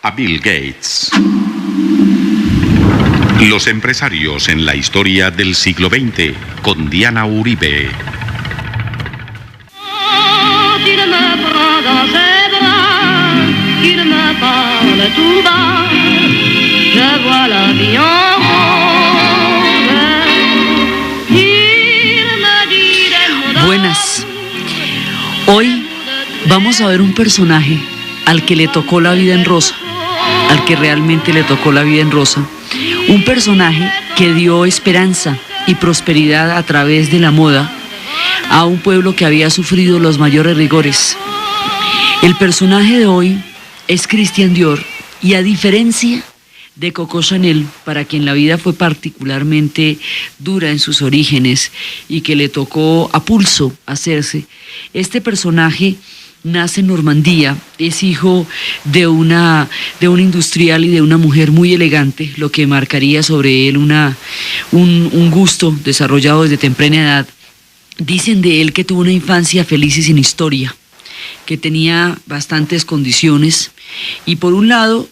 A Bill Gates. Los empresarios en la historia del siglo XX, con Diana Uribe. Buenas. Hoy vamos a ver un personaje al que le tocó la vida en rosa, al que realmente le tocó la vida en rosa. Un personaje que dio esperanza y prosperidad a través de la moda a un pueblo que había sufrido los mayores rigores. El personaje de hoy es Christian Dior, y a diferencia de Coco Chanel, para quien la vida fue particularmente dura en sus orígenes y que le tocó a pulso hacerse, este personaje nace en Normandía, es hijo de un industrial y de una mujer muy elegante, lo que marcaría sobre él un gusto desarrollado desde temprana edad. Dicen de él que tuvo una infancia feliz y sin historia, que tenía bastantes condiciones, y por un lado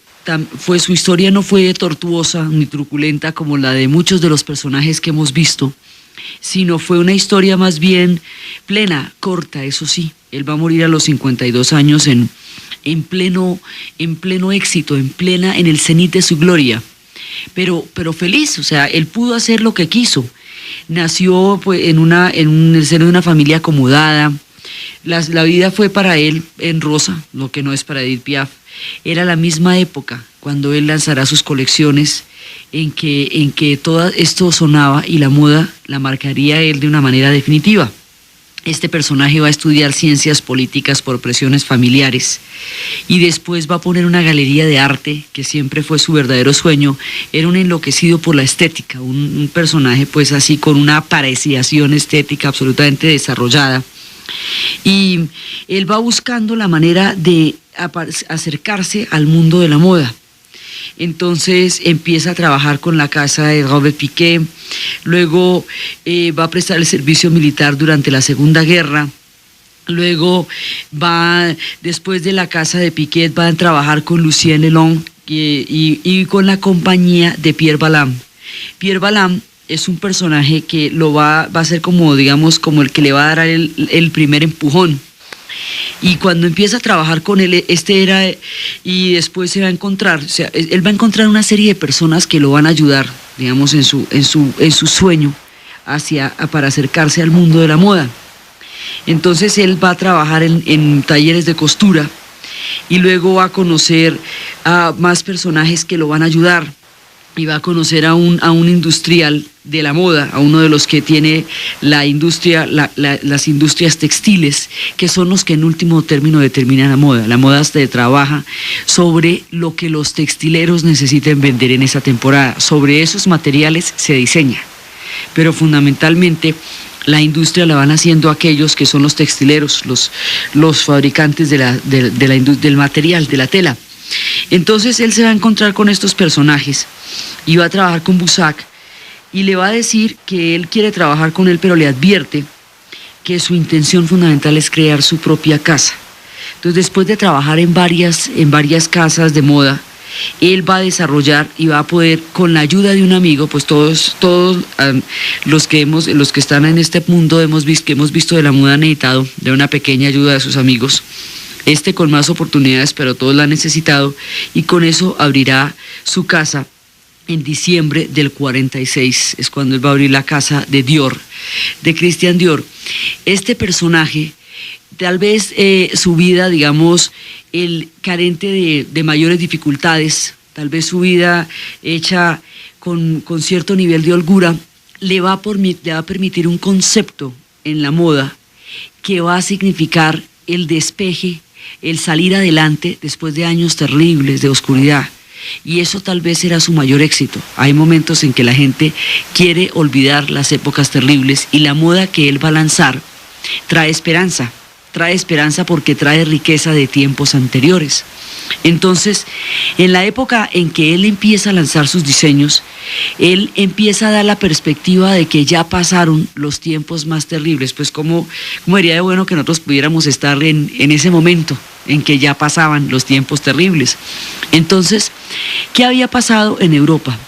su historia no fue tortuosa ni truculenta como la de muchos de los personajes que hemos visto, sino fue una historia más bien plena, corta, eso sí. Él va a morir a los 52 años en pleno éxito, en el cenit de su gloria, pero feliz. O sea, él pudo hacer lo que quiso. Nació pues, en el seno de una familia acomodada. La vida fue para él en rosa, lo que no es para Edith Piaf. Era la misma época cuando él lanzará sus colecciones en que todo esto sonaba, y la moda la marcaría él de una manera definitiva. Este personaje va a estudiar ciencias políticas por presiones familiares, y después va a poner una galería de arte, que siempre fue su verdadero sueño. Era un enloquecido por la estética, un personaje pues así con una apreciación estética absolutamente desarrollada. Y él va buscando la manera de acercarse al mundo de la moda. Entonces empieza a trabajar con la casa de Robert Piguet, luego va a prestar el servicio militar durante la Segunda Guerra, luego después de la casa de Piguet, va a trabajar con Lucien Lelong y con la compañía de Pierre Balmain. Pierre Balmain es un personaje que va a ser como, digamos, como el que le va a dar el primer empujón. Y cuando empieza a trabajar con él, y después se va a encontrar, o sea, él va a encontrar una serie de personas que lo van a ayudar, digamos, en su sueño para acercarse al mundo de la moda. Entonces él va a trabajar en talleres de costura, y luego va a conocer a más personajes que lo van a ayudar, y va a conocer a un industrial de la moda, a uno de los que tiene las industrias textiles, que son los que en último término determinan la moda. La moda se trabaja sobre lo que los textileros necesiten vender en esa temporada. Sobre esos materiales se diseña, pero fundamentalmente la industria la van haciendo aquellos que son los textileros, los fabricantes del material, de la tela. Entonces él se va a encontrar con estos personajes y va a trabajar con Bussac, y le va a decir que él quiere trabajar con él, pero le advierte que su intención fundamental es crear su propia casa. Entonces, después de trabajar en varias casas de moda, él va a desarrollar y va a poder, con la ayuda de un amigo, pues todos los que están en este mundo que hemos visto de la moda han necesitado de una pequeña ayuda de sus amigos. Con más oportunidades, pero todos la han necesitado, y con eso abrirá su casa en diciembre del 46, es cuando él va a abrir la casa de Dior, de Christian Dior. Este personaje, tal vez su vida, digamos, el carente de mayores dificultades, tal vez su vida hecha con cierto nivel de holgura, le va a permitir un concepto en la moda que va a significar el despeje, el salir adelante después de años terribles de oscuridad. Y eso tal vez será su mayor éxito. Hay momentos en que la gente quiere olvidar las épocas terribles, y la moda que él va a lanzar trae esperanza. trae esperanza porque trae riqueza de tiempos anteriores. Entonces, en la época en que él empieza a lanzar sus diseños, él empieza a dar la perspectiva de que ya pasaron los tiempos más terribles, pues como sería de bueno que nosotros pudiéramos estar en ese momento en que ya pasaban los tiempos terribles. Entonces, ¿qué había pasado en Europa?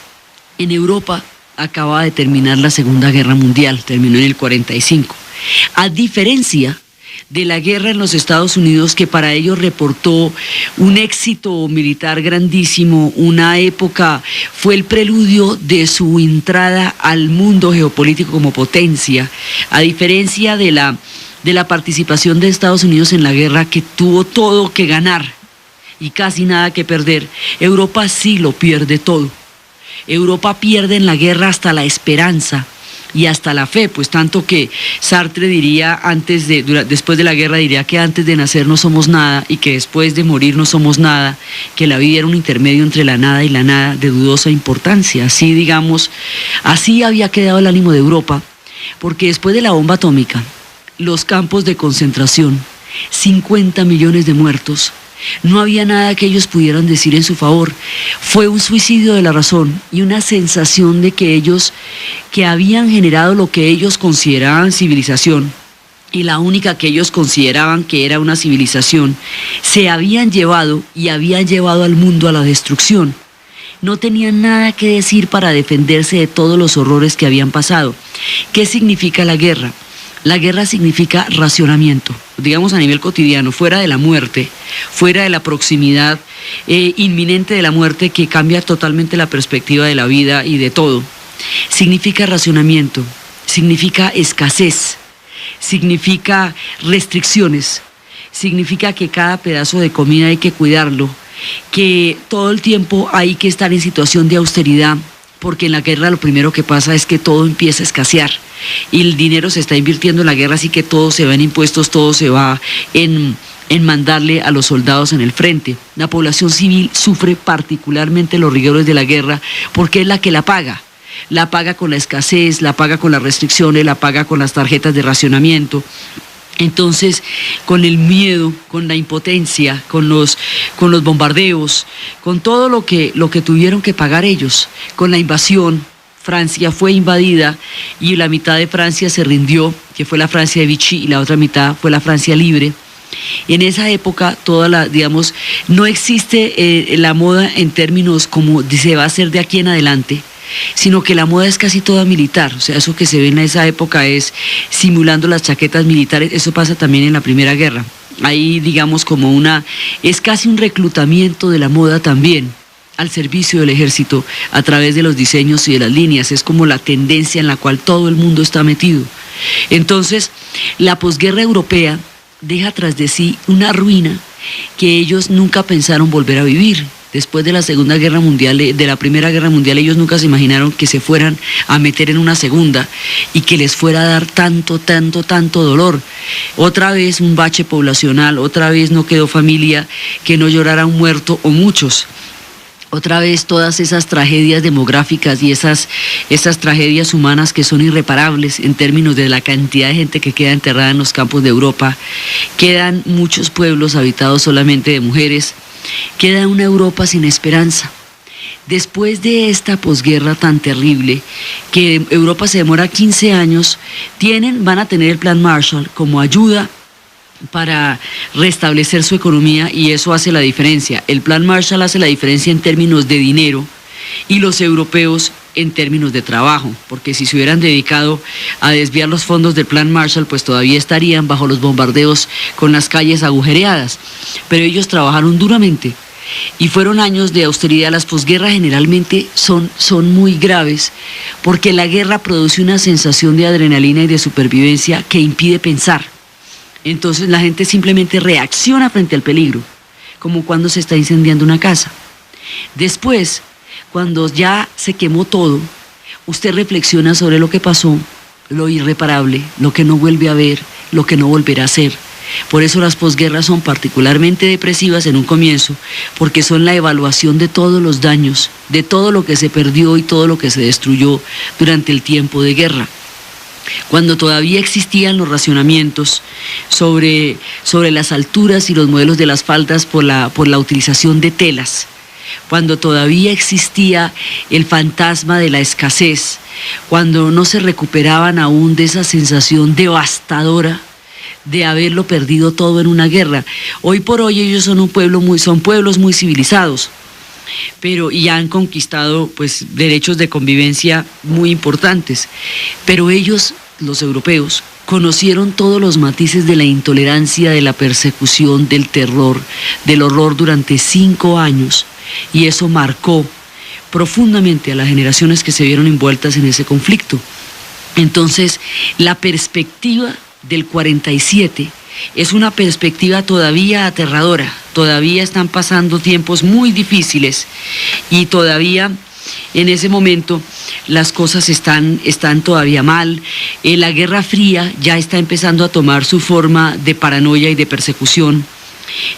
En Europa acababa de terminar la Segunda Guerra Mundial, terminó en el 45. A diferencia de la guerra en los Estados Unidos, que para ellos reportó un éxito militar grandísimo, una época, fue el preludio de su entrada al mundo geopolítico como potencia, a diferencia de la participación de Estados Unidos en la guerra, que tuvo todo que ganar y casi nada que perder. Europa sí lo pierde todo. Europa pierde en la guerra hasta la esperanza y hasta la fe, pues tanto que Sartre diría después de la guerra diría que antes de nacer no somos nada y que después de morir no somos nada, que la vida era un intermedio entre la nada y la nada de dudosa importancia. Así, digamos, así había quedado el ánimo de Europa, porque después de la bomba atómica, los campos de concentración, 50 millones de muertos, no había nada que ellos pudieran decir en su favor. Fue un suicidio de la razón y una sensación de que ellos, que habían generado lo que ellos consideraban civilización, y la única que ellos consideraban que era una civilización, se habían llevado y habían llevado al mundo a la destrucción. No tenían nada que decir para defenderse de todos los horrores que habían pasado. ¿Qué significa la guerra? La guerra significa racionamiento, digamos a nivel cotidiano, fuera de la muerte, fuera de la proximidad inminente de la muerte que cambia totalmente la perspectiva de la vida y de todo. Significa racionamiento, significa escasez, significa restricciones, significa que cada pedazo de comida hay que cuidarlo, que todo el tiempo hay que estar en situación de austeridad, porque en la guerra lo primero que pasa es que todo empieza a escasear y el dinero se está invirtiendo en la guerra, así que todo se va en impuestos, todo se va en mandarle a los soldados en el frente. La población civil sufre particularmente los rigores de la guerra porque es la que la paga con la escasez, la paga con las restricciones, la paga con las tarjetas de racionamiento. Entonces, con el miedo, con la impotencia, con los bombardeos, con todo lo que tuvieron que pagar ellos, con la invasión, Francia fue invadida y la mitad de Francia se rindió, que fue la Francia de Vichy, y la otra mitad fue la Francia libre. En esa época, no existe la moda en términos como se va a hacer de aquí en adelante, sino que la moda es casi toda militar. O sea, eso que se ve en esa época es simulando las chaquetas militares. Eso pasa también en la Primera Guerra. Ahí, digamos, es casi un reclutamiento de la moda también al servicio del ejército a través de los diseños y de las líneas. Es como la tendencia en la cual todo el mundo está metido. Entonces, la posguerra europea deja tras de sí una ruina que ellos nunca pensaron volver a vivir. Después de la Segunda Guerra Mundial, de la Primera Guerra Mundial, ellos nunca se imaginaron que se fueran a meter en una segunda y que les fuera a dar tanto dolor. Otra vez un bache poblacional, otra vez no quedó familia que no llorara un muerto o muchos. Otra vez todas esas tragedias demográficas y esas tragedias humanas que son irreparables en términos de la cantidad de gente que queda enterrada en los campos de Europa. Quedan muchos pueblos habitados solamente de mujeres. Queda una Europa sin esperanza. Después de esta posguerra tan terrible, que Europa se demora 15 años, van a tener el Plan Marshall como ayuda para restablecer su economía, y eso hace la diferencia. El Plan Marshall hace la diferencia en términos de dinero y los europeos en términos de trabajo, porque si se hubieran dedicado a desviar los fondos del Plan Marshall, pues todavía estarían bajo los bombardeos con las calles agujereadas. Pero ellos trabajaron duramente y fueron años de austeridad. Las posguerras generalmente son muy graves porque la guerra produce una sensación de adrenalina y de supervivencia que impide pensar. Entonces la gente simplemente reacciona frente al peligro, como cuando se está incendiando una casa. Después, cuando ya se quemó todo, usted reflexiona sobre lo que pasó, lo irreparable, lo que no vuelve a ver, lo que no volverá a ser. Por eso las posguerras son particularmente depresivas en un comienzo, porque son la evaluación de todos los daños, de todo lo que se perdió y todo lo que se destruyó durante el tiempo de guerra. cuando todavía existían los racionamientos sobre las alturas y los modelos de las faldas por la utilización de telas, cuando todavía existía el fantasma de la escasez, cuando no se recuperaban aún de esa sensación devastadora de haberlo perdido todo en una guerra. Hoy por hoy ellos son pueblos muy civilizados, y han conquistado pues derechos de convivencia muy importantes, pero ellos, los europeos, conocieron todos los matices de la intolerancia, de la persecución, del terror, del horror durante 5 años, y eso marcó profundamente a las generaciones que se vieron envueltas en ese conflicto. Entonces, la perspectiva del 47 es una perspectiva todavía aterradora, todavía están pasando tiempos muy difíciles y todavía en ese momento las cosas están todavía mal. La Guerra Fría ya está empezando a tomar su forma de paranoia y de persecución.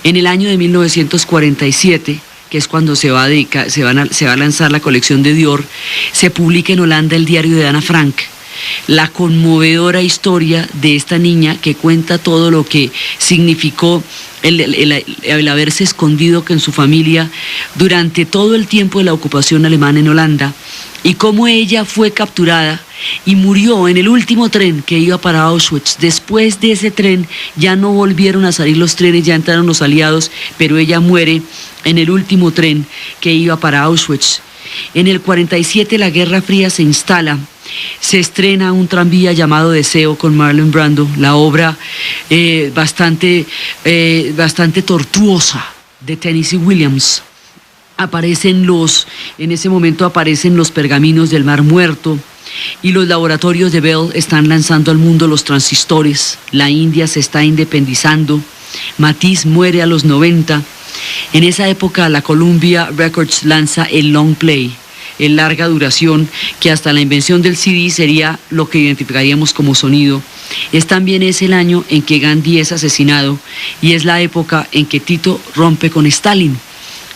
En el año de 1947, que es cuando se va a lanzar la colección de Dior, se publica en Holanda el diario de Ana Frank, la conmovedora historia de esta niña que cuenta todo lo que significó el haberse escondido en su familia durante todo el tiempo de la ocupación alemana en Holanda, y cómo ella fue capturada y murió en el último tren que iba para Auschwitz. Después de ese tren ya no volvieron a salir los trenes, ya entraron los aliados, pero ella muere en el último tren que iba para Auschwitz. En el 47 la Guerra Fría se instala. Se estrena un tranvía llamado Deseo con Marlon Brando, la obra bastante tortuosa de Tennessee Williams. En ese momento aparecen los pergaminos del Mar Muerto, y los laboratorios de Bell están lanzando al mundo los transistores. La India se está independizando. Matisse muere a los 90. En esa época la Columbia Records lanza el long play, en larga duración, que hasta la invención del CD sería lo que identificaríamos como sonido. También es el año en que Gandhi es asesinado, y es la época en que Tito rompe con Stalin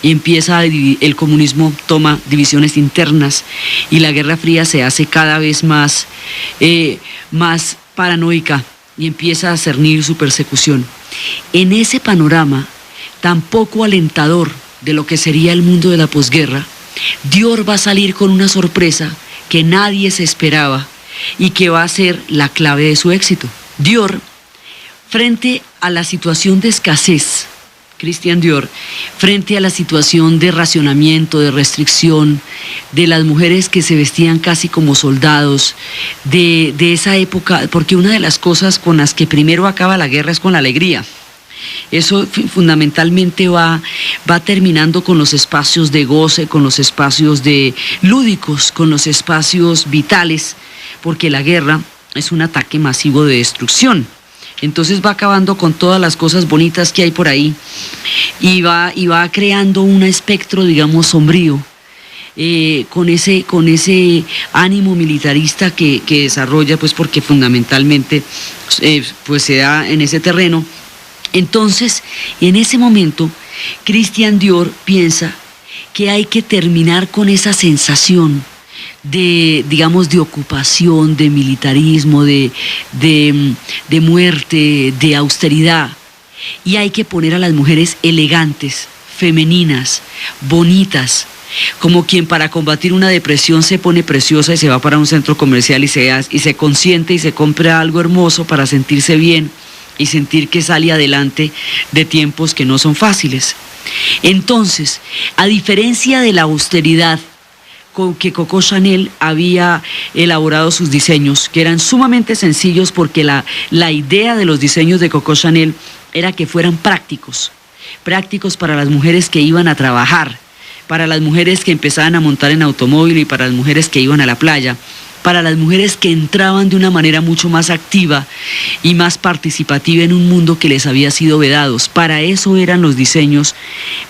y empieza el comunismo, toma divisiones internas, y la Guerra Fría se hace cada vez más paranoica y empieza a cernir su persecución. En ese panorama tan poco alentador de lo que sería el mundo de la posguerra, Dior va a salir con una sorpresa que nadie se esperaba y que va a ser la clave de su éxito. Dior, frente a la situación de escasez, Christian Dior, frente a la situación de racionamiento, de restricción, de las mujeres que se vestían casi como soldados, de esa época, porque una de las cosas con las que primero acaba la guerra es con la alegría. Eso fundamentalmente va terminando con los espacios de goce, con los espacios de lúdicos, con los espacios vitales, porque la guerra es un ataque masivo de destrucción. Entonces va acabando con todas las cosas bonitas que hay por ahí, y va creando un espectro, digamos, sombrío, con ese ánimo militarista que desarrolla, pues porque fundamentalmente pues se da en ese terreno. Entonces, en ese momento, Christian Dior piensa que hay que terminar con esa sensación de ocupación, de militarismo, de muerte, de austeridad, y hay que poner a las mujeres elegantes, femeninas, bonitas, como quien para combatir una depresión se pone preciosa y se va para un centro comercial y se consiente y se compra algo hermoso para sentirse bien y sentir que sale adelante de tiempos que no son fáciles. Entonces, a diferencia de la austeridad con que Coco Chanel había elaborado sus diseños, que eran sumamente sencillos, porque la idea de los diseños de Coco Chanel era que fueran prácticos para las mujeres que iban a trabajar, para las mujeres que empezaban a montar en automóvil y para las mujeres que iban a la playa, para las mujeres que entraban de una manera mucho más activa y más participativa en un mundo que les había sido vedado. Para eso eran los diseños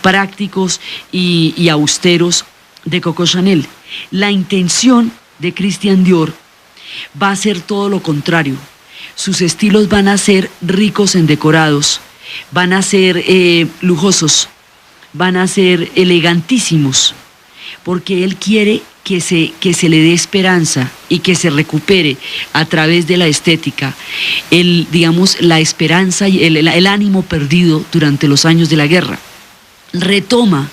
prácticos y austeros de Coco Chanel. La intención de Christian Dior va a ser todo lo contrario. Sus estilos van a ser ricos en decorados, van a ser lujosos, van a ser elegantísimos, porque él quiere que se le dé esperanza y que se recupere a través de la estética, digamos, la esperanza y el ánimo perdido durante los años de la guerra. Retoma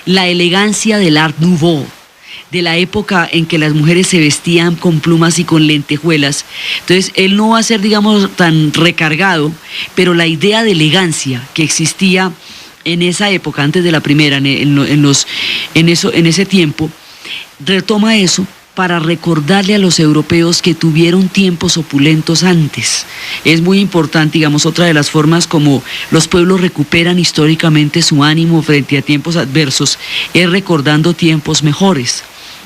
la elegancia del Art Nouveau, de la época en que las mujeres se vestían con plumas y con lentejuelas. Entonces, él no va a ser, digamos, tan recargado, pero la idea de elegancia que existía en esa época, antes de la primera, en ese tiempo, retoma eso para recordarle a los europeos que tuvieron tiempos opulentos antes. Es muy importante, digamos, otra de las formas como los pueblos recuperan históricamente su ánimo frente a tiempos adversos, es recordando tiempos mejores.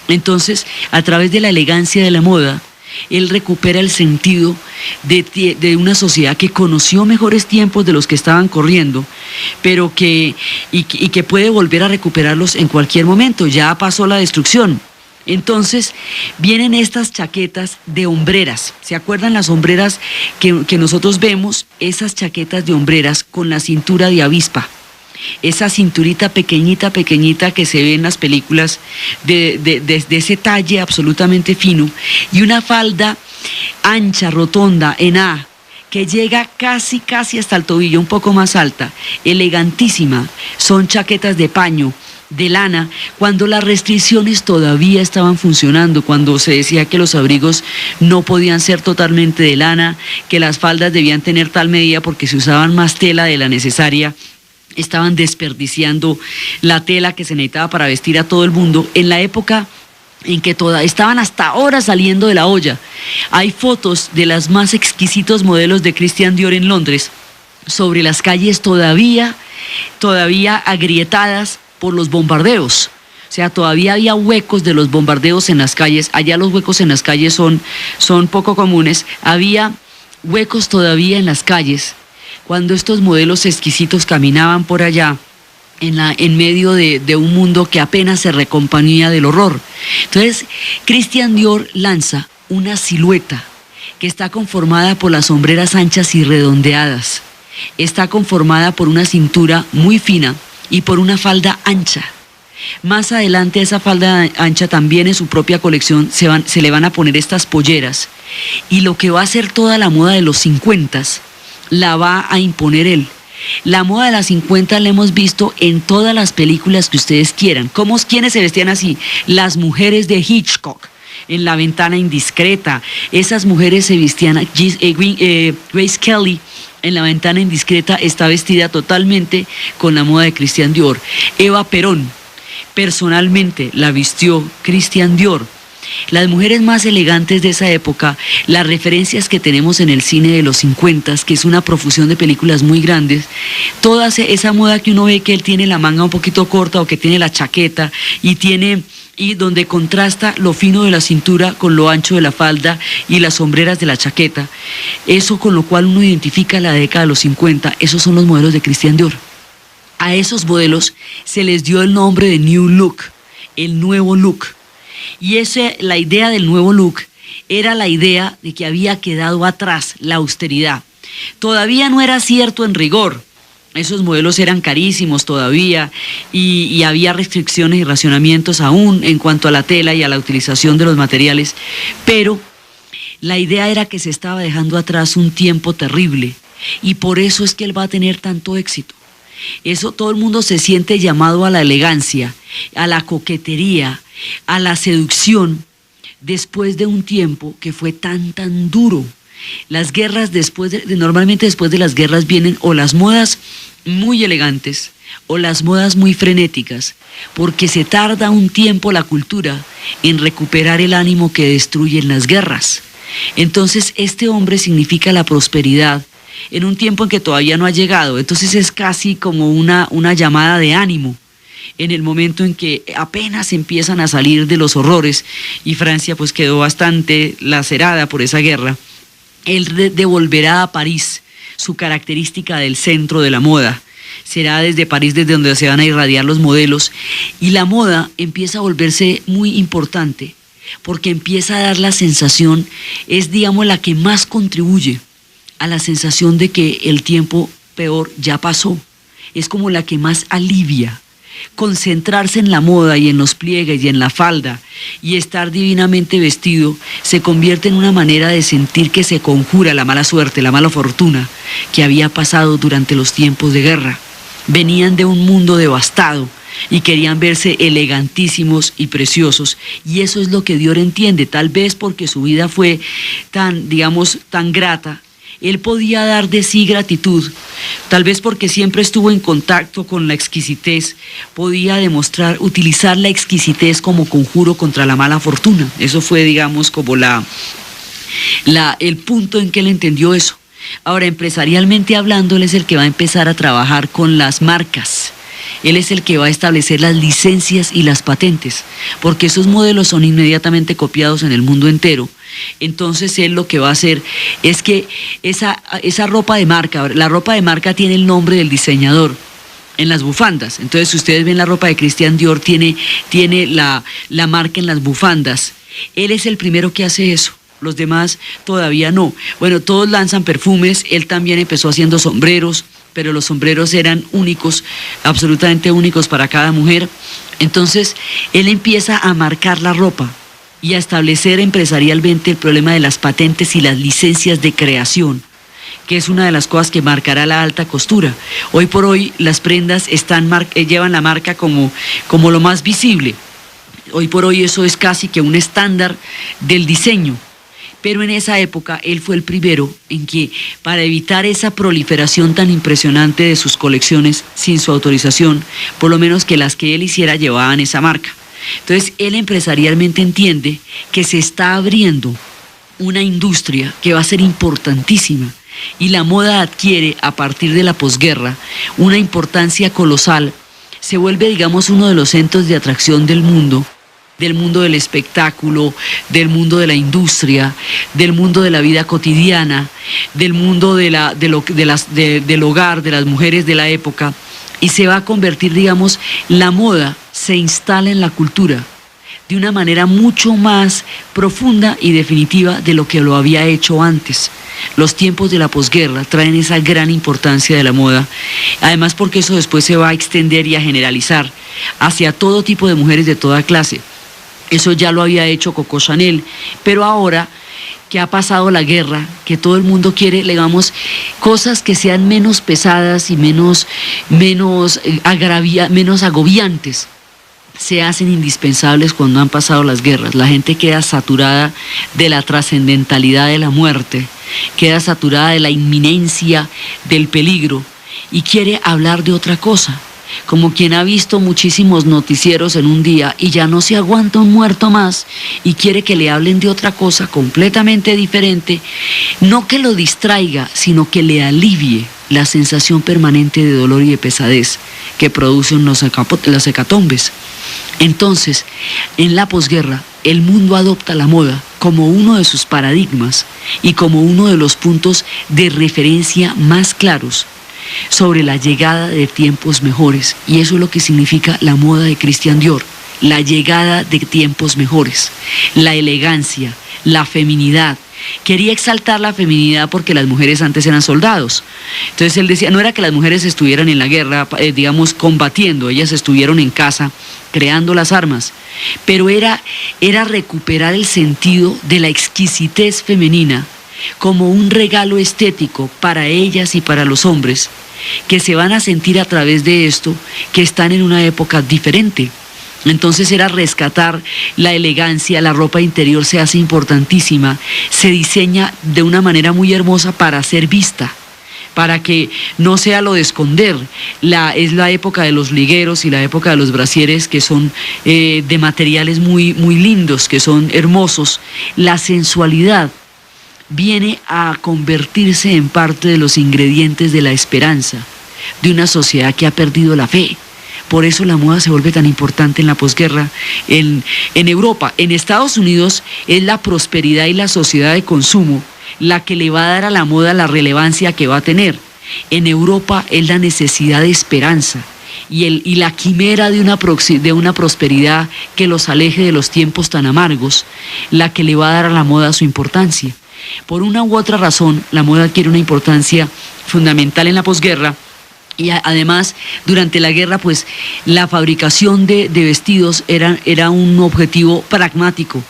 Entonces, a través de la elegancia de la moda, él recupera el sentido de una sociedad que conoció mejores tiempos de los que estaban corriendo, pero que puede volver a recuperarlos en cualquier momento. Ya pasó la destrucción. Entonces vienen estas chaquetas de hombreras. ¿Se acuerdan las hombreras que nosotros vemos? Esas chaquetas de hombreras con la cintura de avispa. Esa cinturita pequeñita que se ve en las películas de ese talle absolutamente fino, y una falda ancha, rotonda, en A, que llega casi hasta el tobillo, un poco más alta, elegantísima. Son chaquetas de paño, de lana, cuando las restricciones todavía estaban funcionando, cuando se decía que los abrigos no podían ser totalmente de lana, que las faldas debían tener tal medida porque se usaban más tela de la necesaria. Estaban desperdiciando la tela que se necesitaba para vestir a todo el mundo, en la época en que estaban hasta ahora saliendo de la olla. Hay fotos de las más exquisitos modelos de Christian Dior en Londres, sobre las calles todavía agrietadas por los bombardeos. O sea, todavía había huecos de los bombardeos en las calles. Allá los huecos en las calles son poco comunes. Había huecos todavía en las calles cuando estos modelos exquisitos caminaban por allá en medio de un mundo que apenas se recomponía del horror. Entonces, Christian Dior lanza una silueta que está conformada por las hombreras anchas y redondeadas. Está conformada por una cintura muy fina y por una falda ancha. Más adelante esa falda ancha también en su propia colección se le van a poner estas polleras, y lo que va a ser toda la moda de los 50 la va a imponer él. La moda de las 50 la hemos visto en todas las películas que ustedes quieran. ¿Quiénes se vestían así? Las mujeres de Hitchcock, en La ventana indiscreta. Esas mujeres se vestían, Grace Kelly en La ventana indiscreta está vestida totalmente con la moda de Christian Dior. Eva Perón personalmente la vistió Christian Dior. Las mujeres más elegantes de esa época, las referencias que tenemos en el cine de los 50, que es una profusión de películas muy grandes, toda esa moda que uno ve que él tiene la manga un poquito corta o que tiene la chaqueta y donde contrasta lo fino de la cintura con lo ancho de la falda y las sombreras de la chaqueta, eso con lo cual uno identifica la década de los 50, esos son los modelos de Christian Dior. A esos modelos se les dio el nombre de New Look, el nuevo look. Y la idea del nuevo look era la idea de que había quedado atrás la austeridad. Todavía no era cierto en rigor. Esos modelos eran carísimos todavía y había restricciones y racionamientos aún en cuanto a la tela y a la utilización de los materiales. Pero la idea era que se estaba dejando atrás un tiempo terrible, y por eso es que él va a tener tanto éxito. Eso, todo el mundo se siente llamado a la elegancia, a la coquetería, a la seducción, después de un tiempo que fue tan duro. Las guerras normalmente después de las guerras vienen o las modas muy elegantes o las modas muy frenéticas, porque se tarda un tiempo la cultura en recuperar el ánimo que destruyen las guerras. Entonces este hombre significa la prosperidad en un tiempo en que todavía no ha llegado. Entonces es casi como una llamada de ánimo en el momento en que apenas empiezan a salir de los horrores, y Francia pues quedó bastante lacerada por esa guerra. Él devolverá a París su característica del centro de la moda. Será desde París desde donde se van a irradiar los modelos, y la moda empieza a volverse muy importante porque empieza a dar la sensación, es digamos la que más contribuye a la sensación de que el tiempo peor ya pasó. Es como la que más alivia, concentrarse en la moda y en los pliegues y en la falda y estar divinamente vestido se convierte en una manera de sentir que se conjura la mala suerte, la mala fortuna que había pasado durante los tiempos de guerra. Venían de un mundo devastado y querían verse elegantísimos y preciosos, y eso es lo que Dior entiende. Tal vez porque su vida fue tan, digamos, tan grata, él podía dar de sí gratitud, tal vez porque siempre estuvo en contacto con la exquisitez, podía demostrar, utilizar la exquisitez como conjuro contra la mala fortuna. Eso fue, digamos, como el punto en que él entendió eso. Ahora, empresarialmente hablando, él es el que va a empezar a trabajar con las marcas. Él es el que va a establecer las licencias y las patentes, porque esos modelos son inmediatamente copiados en el mundo entero. Entonces él lo que va a hacer es que esa ropa de marca, la ropa de marca tiene el nombre del diseñador en las bufandas. Entonces, si ustedes ven la ropa de Christian Dior, tiene la marca en las bufandas. Él es el primero que hace eso. Los demás todavía no. Bueno, todos lanzan perfumes. Él también empezó haciendo sombreros, pero los sombreros eran únicos, absolutamente únicos para cada mujer. Entonces, él empieza a marcar la ropa y a establecer empresarialmente el problema de las patentes y las licencias de creación, que es una de las cosas que marcará la alta costura. Hoy por hoy las prendas llevan la marca como lo más visible. Hoy por hoy eso es casi que un estándar del diseño. Pero en esa época él fue el primero en que, para evitar esa proliferación tan impresionante de sus colecciones sin su autorización, por lo menos que las que él hiciera llevaban esa marca. Entonces él empresarialmente entiende que se está abriendo una industria que va a ser importantísima, y la moda adquiere a partir de la posguerra una importancia colosal. Se vuelve, digamos, uno de los centros de atracción del mundo del espectáculo, del mundo de la industria, del mundo de la vida cotidiana, del mundo del hogar, de las mujeres de la época, y se va a convertir, digamos, la moda se instala en la cultura de una manera mucho más profunda y definitiva de lo que lo había hecho antes. Los tiempos de la posguerra traen esa gran importancia de la moda, además porque eso después se va a extender y a generalizar hacia todo tipo de mujeres de toda clase. Eso ya lo había hecho Coco Chanel, pero ahora que ha pasado la guerra, que todo el mundo quiere, digamos, cosas que sean menos pesadas y menos agobiantes, se hacen indispensables cuando han pasado las guerras. La gente queda saturada de la trascendentalidad de la muerte, queda saturada de la inminencia del peligro y quiere hablar de otra cosa. Como quien ha visto muchísimos noticieros en un día y ya no se aguanta un muerto más y quiere que le hablen de otra cosa completamente diferente, no que lo distraiga, sino que le alivie la sensación permanente de dolor y de pesadez que producen las hecatombes. Entonces, en la posguerra, el mundo adopta la moda como uno de sus paradigmas y como uno de los puntos de referencia más claros sobre la llegada de tiempos mejores, y eso es lo que significa la moda de Christian Dior, la llegada de tiempos mejores, la elegancia, la feminidad. Quería exaltar la feminidad porque las mujeres antes eran soldados. Entonces él decía, no era que las mujeres estuvieran en la guerra, digamos, combatiendo, ellas estuvieron en casa creando las armas, pero era recuperar el sentido de la exquisitez femenina como un regalo estético para ellas y para los hombres, que se van a sentir a través de esto que están en una época diferente. Entonces era rescatar la elegancia, la ropa interior se hace importantísima, se diseña de una manera muy hermosa para ser vista, para que no sea lo de esconder. Es la época de los ligueros y la época de los brasieres, que son de materiales muy, muy lindos, que son hermosos. La sensualidad viene a convertirse en parte de los ingredientes de la esperanza de una sociedad que ha perdido la fe. Por eso la moda se vuelve tan importante en la posguerra en Europa. En Estados Unidos es la prosperidad y la sociedad de consumo la que le va a dar a la moda la relevancia que va a tener. En Europa es la necesidad de esperanza y la quimera de una prosperidad que los aleje de los tiempos tan amargos, la que le va a dar a la moda su importancia. Por una u otra razón, la moda adquiere una importancia fundamental en la posguerra, Y además, durante la guerra, pues la fabricación de vestidos era un objetivo pragmático.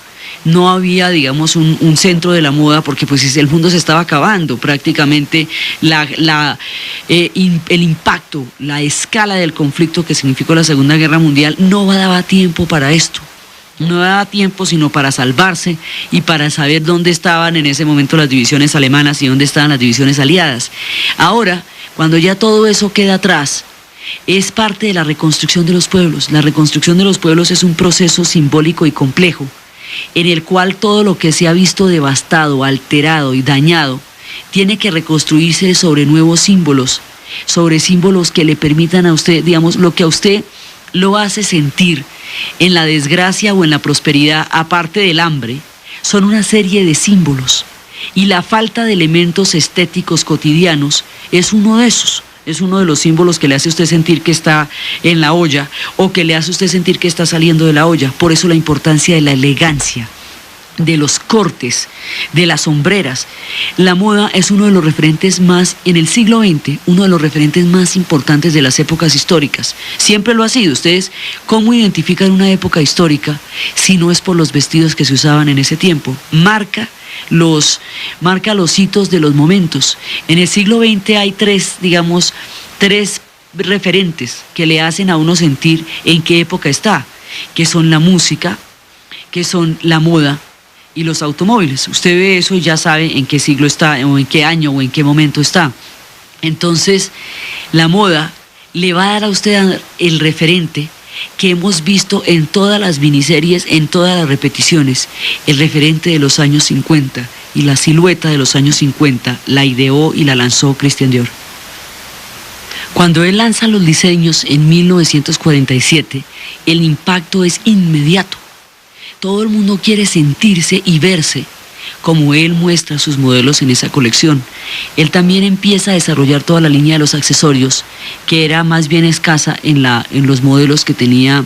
No había, digamos, un centro de la moda, porque pues el mundo se estaba acabando. Prácticamente el impacto, la escala del conflicto que significó la Segunda Guerra Mundial no daba tiempo para esto. No daba tiempo sino para salvarse y para saber dónde estaban en ese momento las divisiones alemanas y dónde estaban las divisiones aliadas. Ahora, cuando ya todo eso queda atrás, es parte de la reconstrucción de los pueblos. La reconstrucción de los pueblos es un proceso simbólico y complejo, en el cual todo lo que se ha visto devastado, alterado y dañado, tiene que reconstruirse sobre nuevos símbolos, sobre símbolos que le permitan a usted, digamos, lo que a usted lo hace sentir en la desgracia o en la prosperidad, aparte del hambre, son una serie de símbolos. Y la falta de elementos estéticos cotidianos es uno de esos. Es uno de los símbolos que le hace a usted sentir que está en la olla o que le hace a usted sentir que está saliendo de la olla. Por eso la importancia de la elegancia, de los cortes, de las sombreras. La moda es uno de los referentes más, en el siglo XX, uno de los referentes más importantes de las épocas históricas. Siempre lo ha sido. Ustedes, ¿cómo identifican una época histórica si no es por los vestidos que se usaban en ese tiempo? Marca los hitos de los momentos. En el siglo XX hay tres referentes que le hacen a uno sentir en qué época está, que son la música, que son la moda y los automóviles. Usted ve eso y ya sabe en qué siglo está, o en qué año, o en qué momento está. Entonces, la moda le va a dar a usted el referente que hemos visto en todas las miniseries, en todas las repeticiones, el referente de los años 50, y la silueta de los años 50 la ideó y la lanzó Christian Dior. Cuando él lanza los diseños en 1947, el impacto es inmediato. Todo el mundo quiere sentirse y verse como él muestra sus modelos en esa colección. Él también empieza a desarrollar toda la línea de los accesorios, que era más bien escasa en los modelos que tenía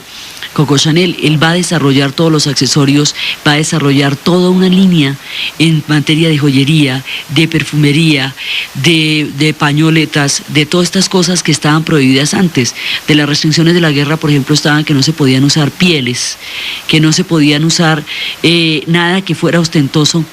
Coco Chanel. Él va a desarrollar todos los accesorios, va a desarrollar toda una línea en materia de joyería, de perfumería, de pañoletas, de todas estas cosas que estaban prohibidas antes. De las restricciones de la guerra, por ejemplo, estaban que no se podían usar pieles, que no se podían usar nada que fuera ostentoso,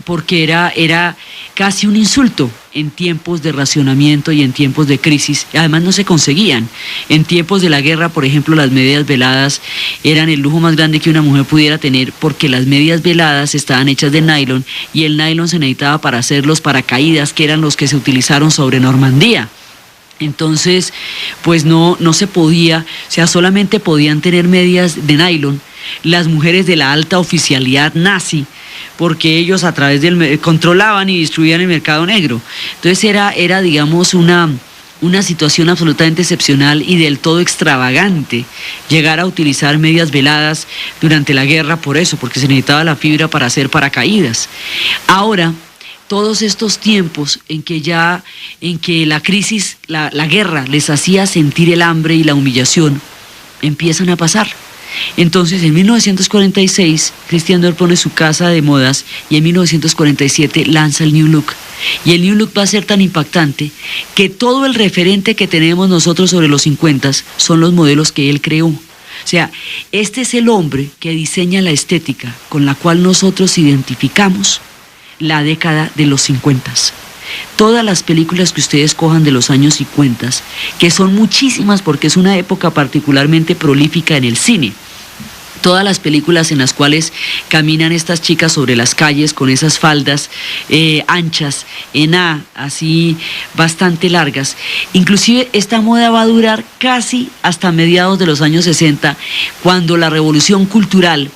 porque era casi un insulto en tiempos de racionamiento y en tiempos de crisis. Además no se conseguían. En tiempos de la guerra, por ejemplo, las medias veladas eran el lujo más grande que una mujer pudiera tener, porque las medias veladas estaban hechas de nylon, y el nylon se necesitaba para hacer los paracaídas, que eran los que se utilizaron sobre Normandía. Entonces, pues no se podía, o sea, solamente podían tener medias de nylon las mujeres de la alta oficialidad nazi, porque ellos a través del controlaban y distribuían el mercado negro. Entonces era digamos, una situación absolutamente excepcional y del todo extravagante llegar a utilizar medias veladas durante la guerra, por eso, porque se necesitaba la fibra para hacer paracaídas. Ahora, todos estos tiempos en que la crisis, la guerra les hacía sentir el hambre y la humillación, empiezan a pasar. Entonces, en 1946, Christian Dior pone su casa de modas, y en 1947 lanza el New Look. Y el New Look va a ser tan impactante que todo el referente que tenemos nosotros sobre los 50 son los modelos que él creó. O sea, este es el hombre que diseña la estética con la cual nosotros identificamos la década de los 50. Todas las películas que ustedes cojan de los años 50, que son muchísimas porque es una época particularmente prolífica en el cine. Todas las películas en las cuales caminan estas chicas sobre las calles con esas faldas anchas, en A, así bastante largas. Inclusive esta moda va a durar casi hasta mediados de los años 60, cuando la revolución cultural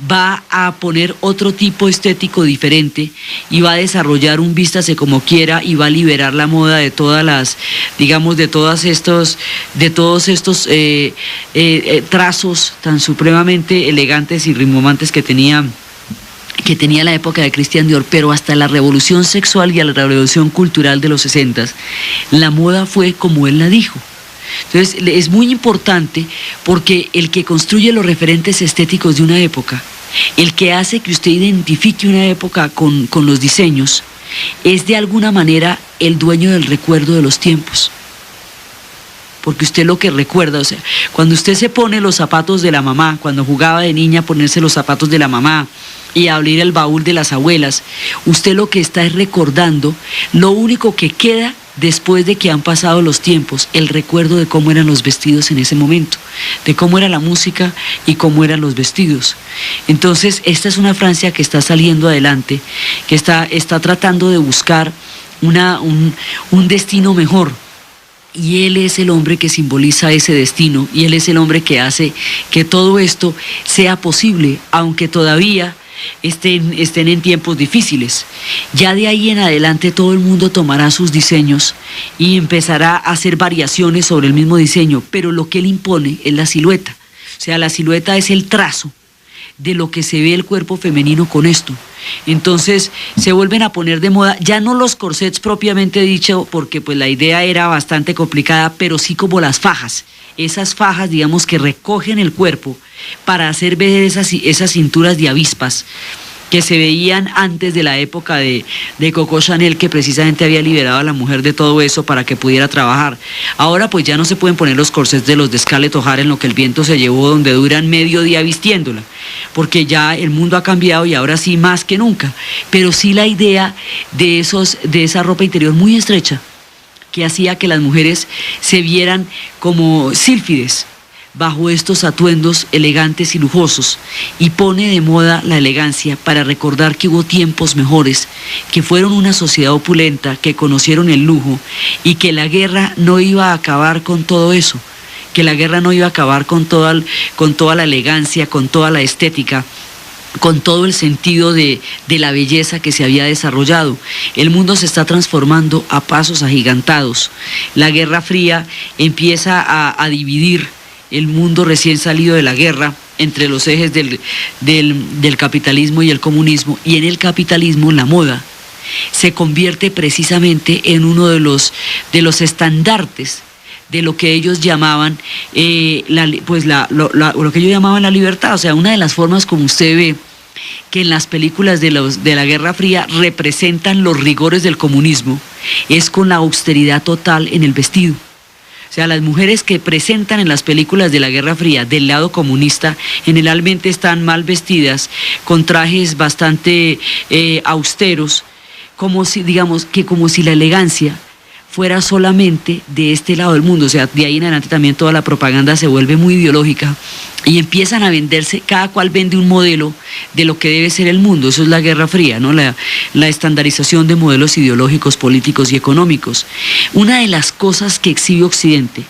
va a poner otro tipo estético diferente y va a desarrollar un vístase como quiera, y va a liberar la moda de todas las, digamos, de todos estos trazos tan supremamente elegantes y rimbombantes que tenía la época de Christian Dior. Pero hasta la revolución sexual y a la revolución cultural de los 60, la moda fue como él la dijo. Entonces es muy importante, porque el que construye los referentes estéticos de una época, el que hace que usted identifique una época con los diseños, es de alguna manera el dueño del recuerdo de los tiempos. porque usted lo que recuerda, o sea, cuando usted se pone los zapatos de la mamá, cuando jugaba de niña ponerse los zapatos de la mamá y abrir el baúl de las abuelas, usted lo que está es recordando lo único que queda después de que han pasado los tiempos, el recuerdo de cómo eran los vestidos en ese momento, de cómo era la música y cómo eran los vestidos. Entonces, esta es una Francia que está saliendo adelante, que está tratando de buscar un destino mejor. Y él es el hombre que simboliza ese destino, y él es el hombre que hace que todo esto sea posible, aunque todavía estén en tiempos difíciles. Ya de ahí en adelante todo el mundo tomará sus diseños y empezará a hacer variaciones sobre el mismo diseño, pero lo que él impone es la silueta. O sea, la silueta es el trazo de lo que se ve el cuerpo femenino con esto. Entonces se vuelven a poner de moda, ya no los corsets propiamente dicho, porque pues la idea era bastante complicada, pero sí como las fajas, esas fajas, digamos, que recogen el cuerpo para hacer ver esas cinturas de avispas que se veían antes de la época de Coco Chanel, que precisamente había liberado a la mujer de todo eso para que pudiera trabajar. Ahora pues ya no se pueden poner los corsets de los de Scarlett O'Hara en lo que el viento se llevó, donde duran medio día vistiéndola, porque ya el mundo ha cambiado y ahora sí más que nunca. Pero sí la idea de esa ropa interior muy estrecha, que hacía que las mujeres se vieran como sílfides bajo estos atuendos elegantes y lujosos, y pone de moda la elegancia para recordar que hubo tiempos mejores, que fueron una sociedad opulenta, que conocieron el lujo, y que la guerra no iba a acabar con todo eso, que la guerra no iba a acabar con toda la elegancia, con toda la estética, con todo el sentido de la belleza que se había desarrollado. El mundo se está transformando a pasos agigantados. La Guerra Fría empieza a dividir el mundo recién salido de la guerra entre los ejes del capitalismo y el comunismo, y en el capitalismo la moda se convierte precisamente en uno de los estandartes de lo que ellos llamaban lo que ellos llamaban la libertad. O sea, una de las formas como usted ve que en las películas de la Guerra Fría representan los rigores del comunismo es con la austeridad total en el vestido. O sea, las mujeres que presentan en las películas de la Guerra Fría del lado comunista generalmente están mal vestidas, con trajes bastante austeros, como si la elegancia fuera solamente de este lado del mundo. O sea, de ahí en adelante también toda la propaganda se vuelve muy ideológica y empiezan a venderse, cada cual vende un modelo de lo que debe ser el mundo. Eso es la Guerra Fría, ¿no? La estandarización de modelos ideológicos, políticos y económicos. Una de las cosas que exhibe Occidente,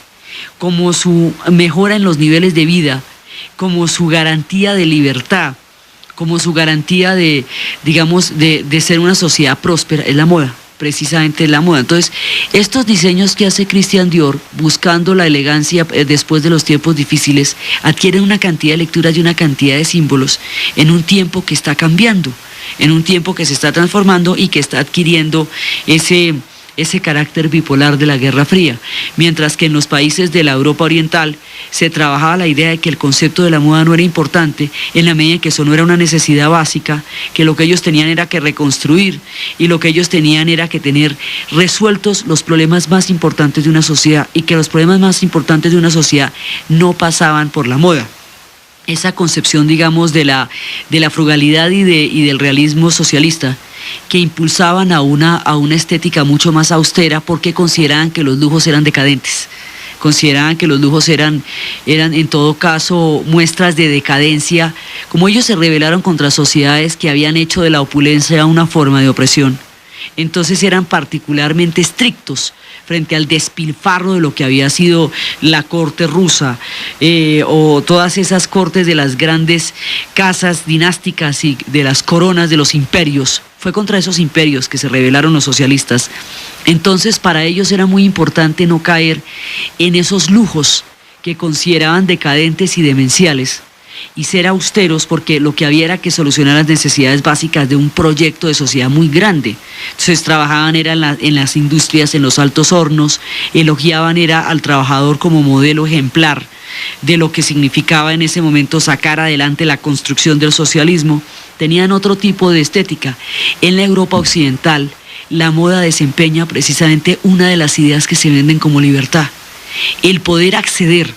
como su mejora en los niveles de vida, como su garantía de libertad, como su garantía de ser una sociedad próspera, es la moda. Precisamente la moda. Entonces, estos diseños que hace Christian Dior, buscando la elegancia después de los tiempos difíciles, adquieren una cantidad de lecturas y una cantidad de símbolos en un tiempo que está cambiando, en un tiempo que se está transformando y que está adquiriendo ese carácter bipolar de la Guerra Fría, mientras que en los países de la Europa Oriental se trabajaba la idea de que el concepto de la moda no era importante, en la medida en que eso no era una necesidad básica, que lo que ellos tenían era que reconstruir, y lo que ellos tenían era que tener resueltos los problemas más importantes de una sociedad, y que los problemas más importantes de una sociedad no pasaban por la moda. Esa concepción, digamos, de la frugalidad y del realismo socialista, que impulsaban a una estética mucho más austera, porque consideraban que los lujos eran decadentes, consideraban que los lujos eran en todo caso muestras de decadencia, como ellos se rebelaron contra sociedades que habían hecho de la opulencia una forma de opresión. Entonces eran particularmente estrictos frente al despilfarro de lo que había sido la corte rusa, o todas esas cortes de las grandes casas dinásticas y de las coronas de los imperios. Fue contra esos imperios que se rebelaron los socialistas. Entonces para ellos era muy importante no caer en esos lujos que consideraban decadentes y demenciales, y ser austeros, porque lo que había era que solucionar las necesidades básicas de un proyecto de sociedad muy grande. Entonces trabajaban en las industrias, en los altos hornos, elogiaban al trabajador como modelo ejemplar de lo que significaba en ese momento sacar adelante la construcción del socialismo. Tenían otro tipo de estética. En la Europa occidental, la moda desempeña precisamente una de las ideas que se venden como libertad. el poder acceder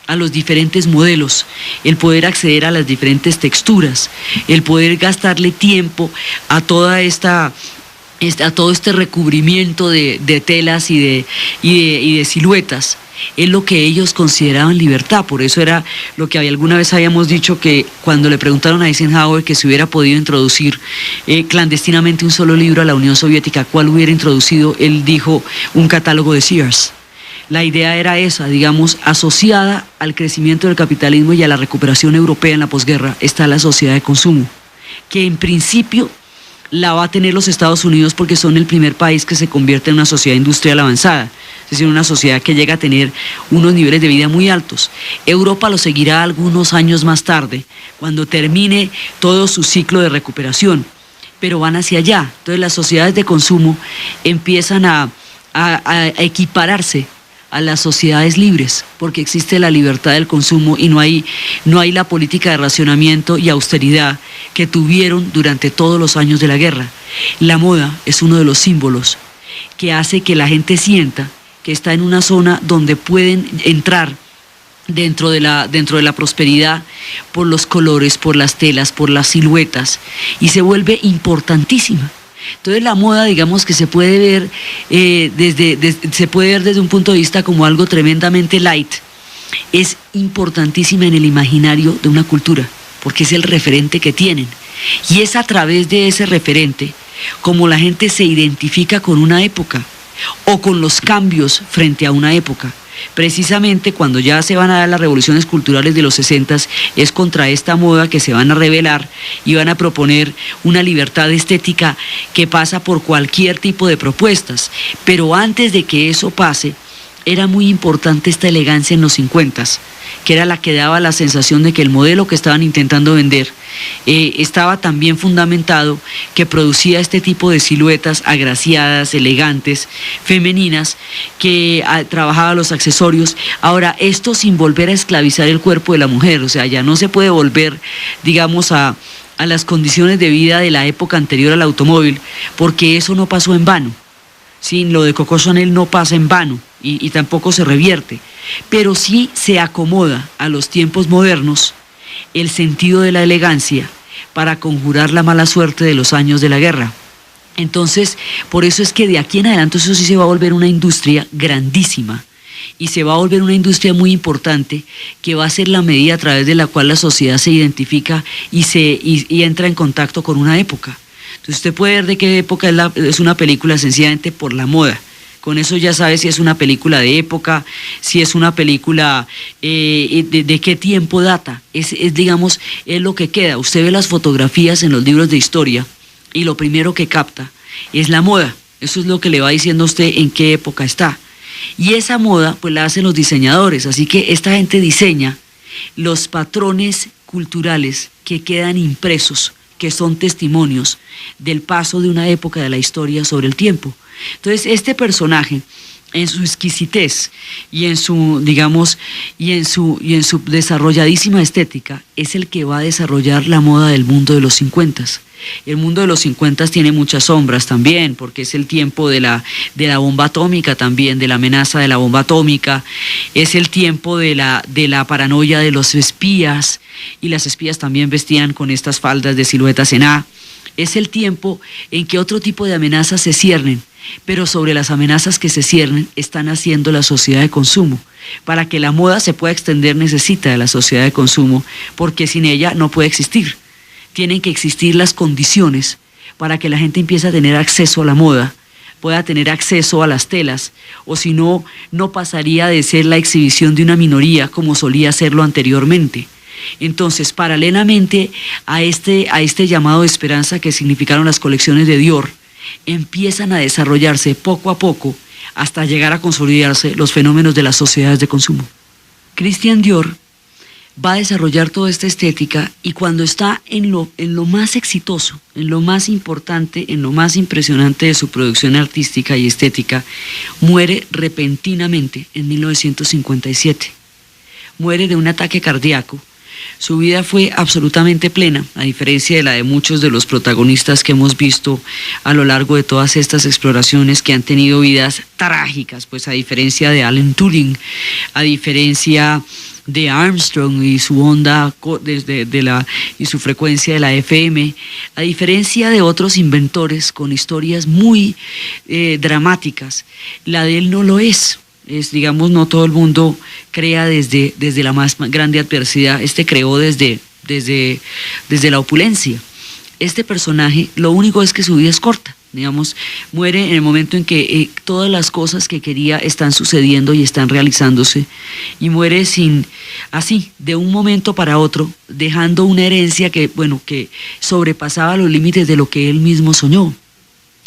a los diferentes modelos, el poder acceder a las diferentes texturas, el poder gastarle tiempo a toda a todo este recubrimiento de telas y de siluetas, es lo que ellos consideraban libertad. Por eso era lo que alguna vez habíamos dicho, que cuando le preguntaron a Eisenhower que si hubiera podido introducir clandestinamente un solo libro a la Unión Soviética, ¿cuál hubiera introducido? Él dijo un catálogo de Sears. La idea era esa, digamos, asociada al crecimiento del capitalismo y a la recuperación europea en la posguerra, está la sociedad de consumo, que en principio la va a tener los Estados Unidos porque son el primer país que se convierte en una sociedad industrial avanzada, es decir, una sociedad que llega a tener unos niveles de vida muy altos. Europa lo seguirá algunos años más tarde, cuando termine todo su ciclo de recuperación, pero van hacia allá. Entonces las sociedades de consumo empiezan a equipararse a las sociedades libres, porque existe la libertad del consumo y no hay la política de racionamiento y austeridad que tuvieron durante todos los años de la guerra. La moda es uno de los símbolos que hace que la gente sienta que está en una zona donde pueden entrar dentro de la prosperidad por los colores, por las telas, por las siluetas, y se vuelve importantísima. Entonces la moda, digamos que se puede ver desde un punto de vista como algo tremendamente light. Es importantísima en el imaginario de una cultura, porque es el referente que tienen. Y es a través de ese referente como la gente se identifica con una época o con los cambios frente a una época. Precisamente cuando ya se van a dar las revoluciones culturales de los 60s, es contra esta moda que se van a rebelar y van a proponer una libertad estética que pasa por cualquier tipo de propuestas. Pero antes de que eso pase, era muy importante esta elegancia en los 50s, que era la que daba la sensación de que el modelo que estaban intentando vender estaba tan bien fundamentado, que producía este tipo de siluetas agraciadas, elegantes, femeninas, que trabajaba los accesorios. Ahora, esto sin volver a esclavizar el cuerpo de la mujer, o sea, ya no se puede volver, digamos, a las condiciones de vida de la época anterior al automóvil, porque eso no pasó en vano. Sí, lo de Coco Chanel no pasa en vano y tampoco se revierte, pero sí se acomoda a los tiempos modernos el sentido de la elegancia para conjurar la mala suerte de los años de la guerra. Entonces, por eso es que de aquí en adelante eso sí se va a volver una industria grandísima, y se va a volver una industria muy importante, que va a ser la medida a través de la cual la sociedad se identifica y entra en contacto con una época. Entonces usted puede ver de qué época es una película sencillamente por la moda. Con eso ya sabe si es una película de época, si es una película de qué tiempo data. Digamos, es lo que queda. Usted ve las fotografías en los libros de historia y lo primero que capta es la moda. Eso es lo que le va diciendo a usted en qué época está. Y esa moda pues la hacen los diseñadores. Así que esta gente diseña los patrones culturales que quedan impresos, que son testimonios del paso de una época de la historia sobre el tiempo. Entonces este personaje, en su exquisitez y en su, digamos, y en su desarrolladísima estética, es el que va a desarrollar la moda del mundo de los 50s. El mundo de los 50s tiene muchas sombras también, porque es el tiempo de la bomba atómica también, de la amenaza de la bomba atómica, es el tiempo de la paranoia de los espías, y las espías también vestían con estas faldas de siluetas en A. Es el tiempo en que otro tipo de amenazas se ciernen, pero sobre las amenazas que se ciernen están haciendo la sociedad de consumo. Para que la moda se pueda extender necesita de la sociedad de consumo, porque sin ella no puede existir. Tienen que existir las condiciones para que la gente empiece a tener acceso a la moda, pueda tener acceso a las telas, o si no, no pasaría de ser la exhibición de una minoría como solía serlo anteriormente. Entonces, paralelamente a este llamado de esperanza que significaron las colecciones de Dior, empiezan a desarrollarse poco a poco hasta llegar a consolidarse los fenómenos de las sociedades de consumo. Christian Dior va a desarrollar toda esta estética, y cuando está en lo más exitoso, en lo más importante, en lo más impresionante de su producción artística y estética, muere repentinamente en 1957. Muere de un ataque cardíaco Su vida fue absolutamente plena, a diferencia de la de muchos de los protagonistas que hemos visto a lo largo de todas estas exploraciones, que han tenido vidas trágicas, pues a diferencia de Alan Turing, a diferencia de Armstrong y su onda y su frecuencia de la FM, a diferencia de otros inventores con historias muy dramáticas, la de él no lo es. Digamos, no todo el mundo crea desde la más grande adversidad. Creó desde la opulencia. Este personaje, lo único es que su vida es corta. Digamos, muere en el momento en que todas las cosas que quería están sucediendo y están realizándose, y muere así, de un momento para otro, dejando una herencia que sobrepasaba los límites de lo que él mismo soñó.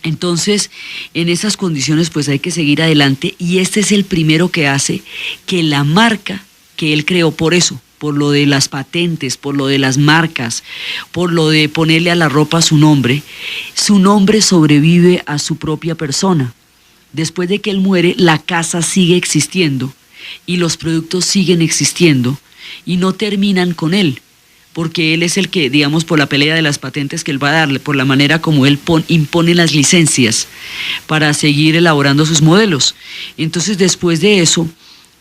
Entonces, en esas condiciones pues hay que seguir adelante, y este es el primero que hace que la marca que él creó, por lo de las patentes, por lo de las marcas, por lo de ponerle a la ropa su nombre sobrevive a su propia persona. Después de que él muere, la casa sigue existiendo y los productos siguen existiendo y no terminan con él, porque él es el que, digamos, por la pelea de las patentes que él va a darle, por la manera como él impone las licencias para seguir elaborando sus modelos. Entonces, después de eso,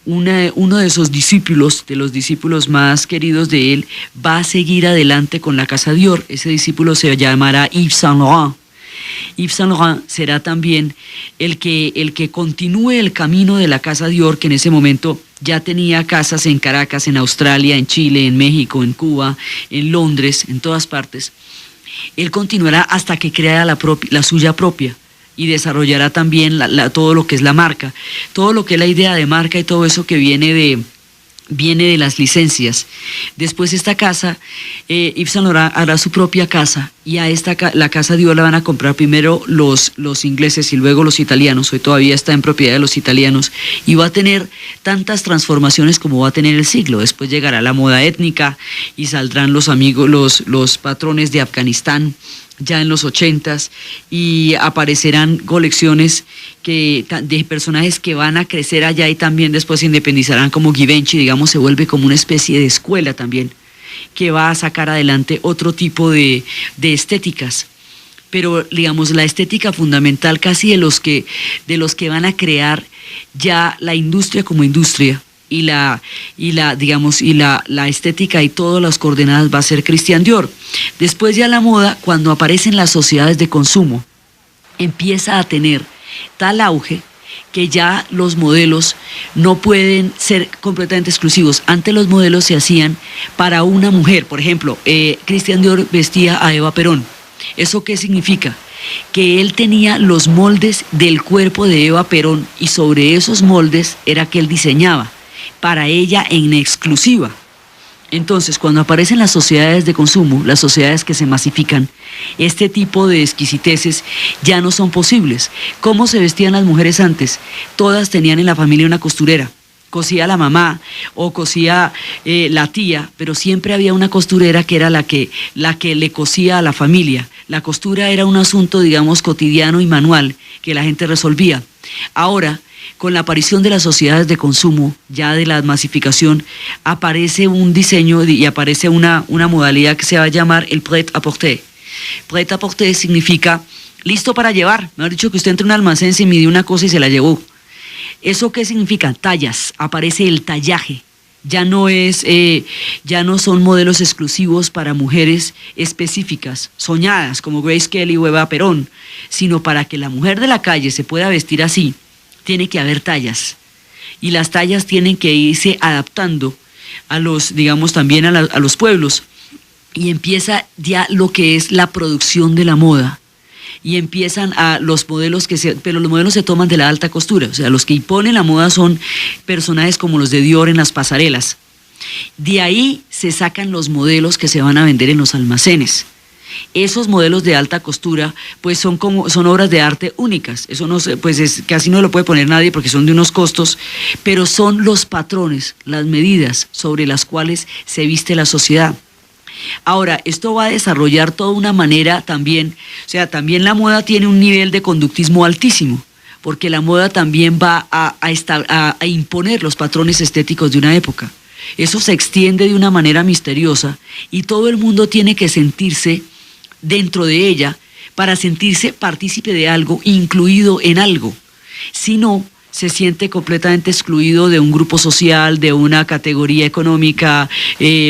uno de sus discípulos, de los discípulos más queridos de él, va a seguir adelante con la casa Dior. Ese discípulo se llamará Yves Saint Laurent. Yves Saint Laurent será también el que continúe el camino de la casa Dior, que en ese momento ya tenía casas en Caracas, en Australia, en Chile, en México, en Cuba, en Londres, en todas partes. Él continuará hasta que crea la suya propia, y desarrollará también todo lo que es la marca, todo lo que es la idea de marca y todo eso que viene de las licencias. Después esta casa, Yves Saint Laurent hará su propia casa, y a la casa Dior la van a comprar primero los ingleses y luego los italianos. Hoy todavía está en propiedad de los italianos, y va a tener tantas transformaciones como va a tener el siglo. Después llegará la moda étnica y saldrán los patrones de Afganistán ya en los 80s, y aparecerán colecciones de personajes que van a crecer allá y también después se independizarán, como Givenchy. Digamos, se vuelve como una especie de escuela también, que va a sacar adelante otro tipo de estéticas. Pero, digamos, la estética fundamental casi de los que van a crear ya la industria como industria, y la estética y todas las coordenadas, va a ser Christian Dior. Después ya la moda, cuando aparecen las sociedades de consumo, empieza a tener tal auge que ya los modelos no pueden ser completamente exclusivos. Antes los modelos se hacían para una mujer. Por ejemplo, Christian Dior vestía a Eva Perón. ¿Eso qué significa? Que él tenía los moldes del cuerpo de Eva Perón, y sobre esos moldes era que él diseñaba para ella en exclusiva. Entonces, cuando aparecen las sociedades de consumo, las sociedades que se masifican, este tipo de exquisiteces ya no son posibles. ¿Cómo se vestían las mujeres antes? Todas tenían en la familia una costurera. Cosía la mamá o cosía la tía, pero siempre había una costurera que era la que le cosía a la familia. La costura era un asunto, digamos, cotidiano y manual que la gente resolvía. Ahora, con la aparición de las sociedades de consumo, ya de la masificación, aparece un diseño y aparece una modalidad que se va a llamar el prêt-à-porter. Prêt-à-porter significa listo para llevar. Me ha dicho que usted entra en un almacén, se midió una cosa y se la llevó. ¿Eso qué significa? Tallas. Aparece el tallaje. Ya no son modelos exclusivos para mujeres específicas, soñadas, como Grace Kelly o Eva Perón, sino para que la mujer de la calle se pueda vestir así, tiene que haber tallas, y las tallas tienen que irse adaptando a también a los pueblos, y empieza ya lo que es la producción de la moda, y empiezan a los modelos pero los modelos se toman de la alta costura, o sea, los que imponen la moda son personajes como los de Dior en las pasarelas. De ahí se sacan los modelos que se van a vender en los almacenes. Esos modelos de alta costura pues son obras de arte únicas. Eso casi no lo puede poner nadie porque son de unos costos, pero son los patrones, las medidas sobre las cuales se viste la sociedad. Ahora, esto va a desarrollar toda una manera también, o sea, también la moda tiene un nivel de conductismo altísimo, porque la moda también va a imponer los patrones estéticos de una época. eso se extiende de una manera misteriosa y todo el mundo tiene que sentirse dentro de ella para sentirse partícipe de algo, incluido en algo. Si no, se siente completamente excluido de un grupo social, de una categoría económica,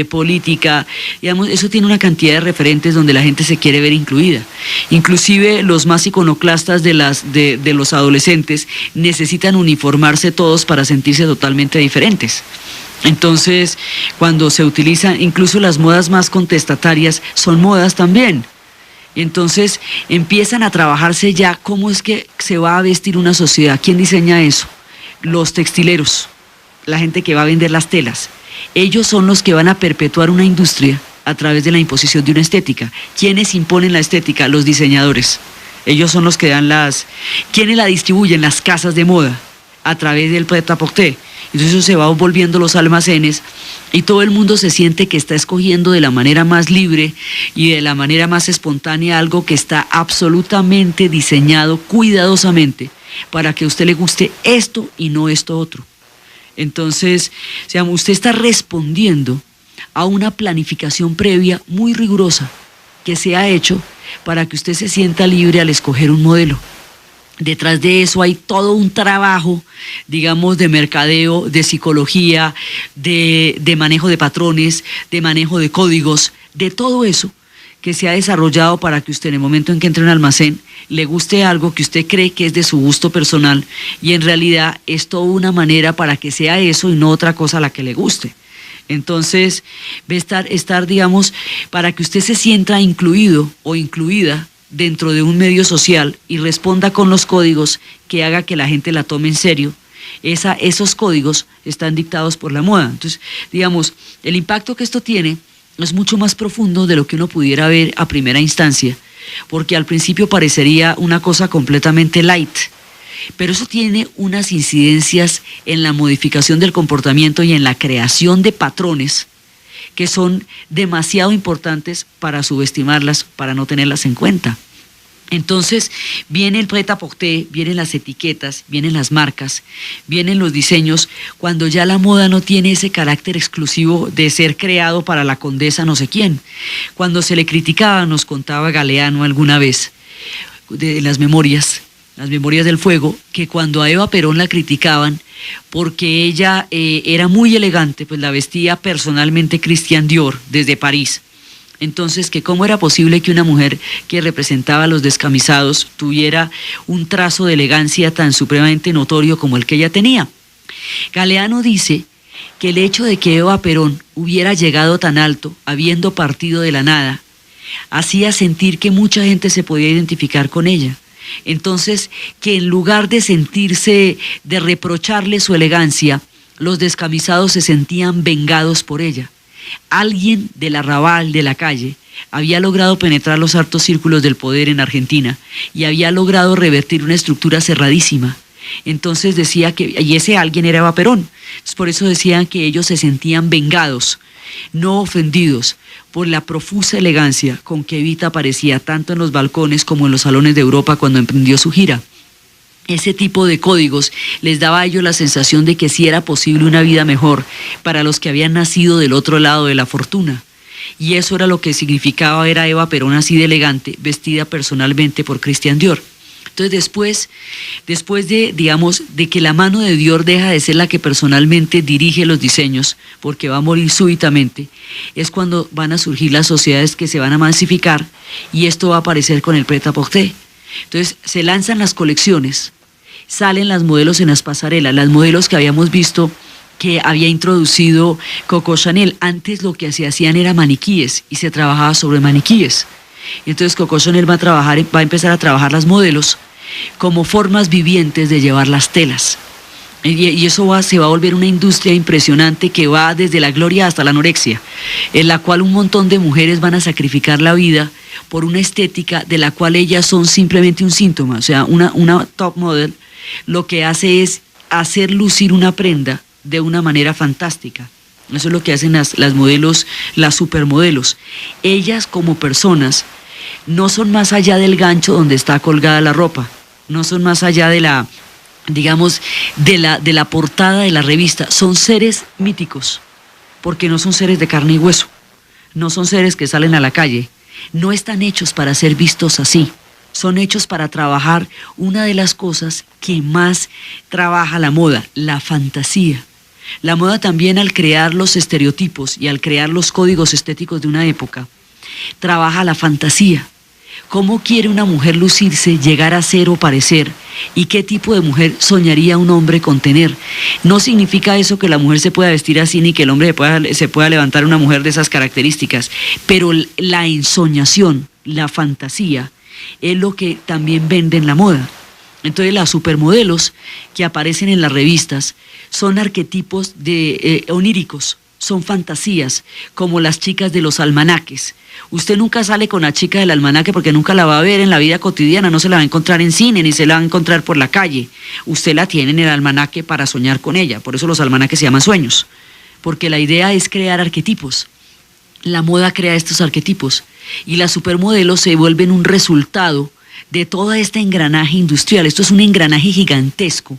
política. Digamos, eso tiene una cantidad de referentes donde la gente se quiere ver incluida. Inclusive los más iconoclastas de los adolescentes necesitan uniformarse todos para sentirse totalmente diferentes. Entonces, cuando se utilizan, incluso las modas más contestatarias son modas también. Entonces empiezan a trabajarse ya cómo es que se va a vestir una sociedad. ¿Quién diseña eso? Los textileros, la gente que va a vender las telas. Ellos son los que van a perpetuar una industria a través de la imposición de una estética. ¿Quiénes imponen la estética? Los diseñadores. Ellos son los que dan ¿quiénes la distribuyen? Las casas de moda a través del prêt-à-porter. Entonces eso se va volviendo los almacenes y todo el mundo se siente que está escogiendo de la manera más libre y de la manera más espontánea algo que está absolutamente diseñado cuidadosamente para que a usted le guste esto y no esto otro. Entonces, usted está respondiendo a una planificación previa muy rigurosa que se ha hecho para que usted se sienta libre al escoger un modelo. Detrás de eso hay todo un trabajo, digamos, de mercadeo, de psicología, de manejo de patrones, de manejo de códigos, de todo eso que se ha desarrollado para que usted en el momento en que entre en un almacén le guste algo que usted cree que es de su gusto personal y en realidad es toda una manera para que sea eso y no otra cosa a la que le guste. Entonces, estar, digamos, para que usted se sienta incluido o incluida dentro de un medio social y responda con los códigos que haga que la gente la tome en serio. Esos códigos están dictados por la moda. Entonces, digamos, el impacto que esto tiene es mucho más profundo de lo que uno pudiera ver a primera instancia, porque al principio parecería una cosa completamente light, pero eso tiene unas incidencias en la modificación del comportamiento y en la creación de patrones que son demasiado importantes para subestimarlas, para no tenerlas en cuenta. Entonces viene el prêt-à-porter, vienen las etiquetas, vienen las marcas, vienen los diseños, cuando ya la moda no tiene ese carácter exclusivo de ser creado para la condesa no sé quién. Cuando se le criticaba, nos contaba Galeano alguna vez, de las memorias del fuego, que cuando a Eva Perón la criticaban porque ella era muy elegante, pues la vestía personalmente Christian Dior desde París. Entonces, que cómo era posible que una mujer que representaba a los descamisados tuviera un trazo de elegancia tan supremamente notorio como el que ella tenía. Galeano dice que el hecho de que Eva Perón hubiera llegado tan alto, habiendo partido de la nada, hacía sentir que mucha gente se podía identificar con ella. Entonces, que en lugar de sentirse, de reprocharle su elegancia, los descamisados se sentían vengados por ella. Alguien del arrabal, de la calle, había logrado penetrar los altos círculos del poder en Argentina y había logrado revertir una estructura cerradísima. Entonces decía y ese alguien era Eva Perón. Entonces, por eso decían que ellos se sentían vengados, no ofendidos, por la profusa elegancia con que Evita aparecía tanto en los balcones como en los salones de Europa cuando emprendió su gira. Ese tipo de códigos les daba a ellos la sensación de que sí era posible una vida mejor para los que habían nacido del otro lado de la fortuna. Y eso era lo que significaba ver a Eva Perón así de elegante, vestida personalmente por Christian Dior. Entonces después de, digamos, de que la mano de Dior deja de ser la que personalmente dirige los diseños, porque va a morir súbitamente, es cuando van a surgir las sociedades que se van a masificar y esto va a aparecer con el prêt-à-porter. Entonces se lanzan las colecciones, salen las modelos en las pasarelas, las modelos que habíamos visto que había introducido Coco Chanel. Antes lo que se hacían era maniquíes y se trabajaba sobre maniquíes. Entonces Coco Chanel va a empezar a trabajar las modelos como formas vivientes de llevar las telas. Y eso se va a volver una industria impresionante que va desde la gloria hasta la anorexia, en la cual un montón de mujeres van a sacrificar la vida por una estética de la cual ellas son simplemente un síntoma. O sea, una top model lo que hace es hacer lucir una prenda de una manera fantástica. Eso es lo que hacen las modelos, las supermodelos. Ellas como personas no son más allá del gancho donde está colgada la ropa, no son más allá de la, digamos, de la portada de la revista, son seres míticos. porque no son seres de carne y hueso, no son seres que salen a la calle, no están hechos para ser vistos así, son hechos para trabajar una de las cosas que más trabaja la moda, la fantasía. La moda también, al crear los estereotipos y al crear los códigos estéticos de una época, trabaja la fantasía. ¿Cómo quiere una mujer lucirse, llegar a ser o parecer? ¿Y qué tipo de mujer soñaría un hombre con tener? No significa eso que la mujer se pueda vestir así, ni que el hombre se pueda levantar una mujer de esas características, pero la ensoñación, la fantasía, es lo que también vende en la moda. Entonces las supermodelos que aparecen en las revistas son arquetipos oníricos, son fantasías, como las chicas de los almanaques. Usted nunca sale con la chica del almanaque porque nunca la va a ver en la vida cotidiana, no se la va a encontrar en cine, ni se la va a encontrar por la calle. Usted la tiene en el almanaque para soñar con ella, por eso los almanaques se llaman sueños, porque la idea es crear arquetipos. La moda crea estos arquetipos y las supermodelos se vuelven un resultado de todo este engranaje industrial. Esto es un engranaje gigantesco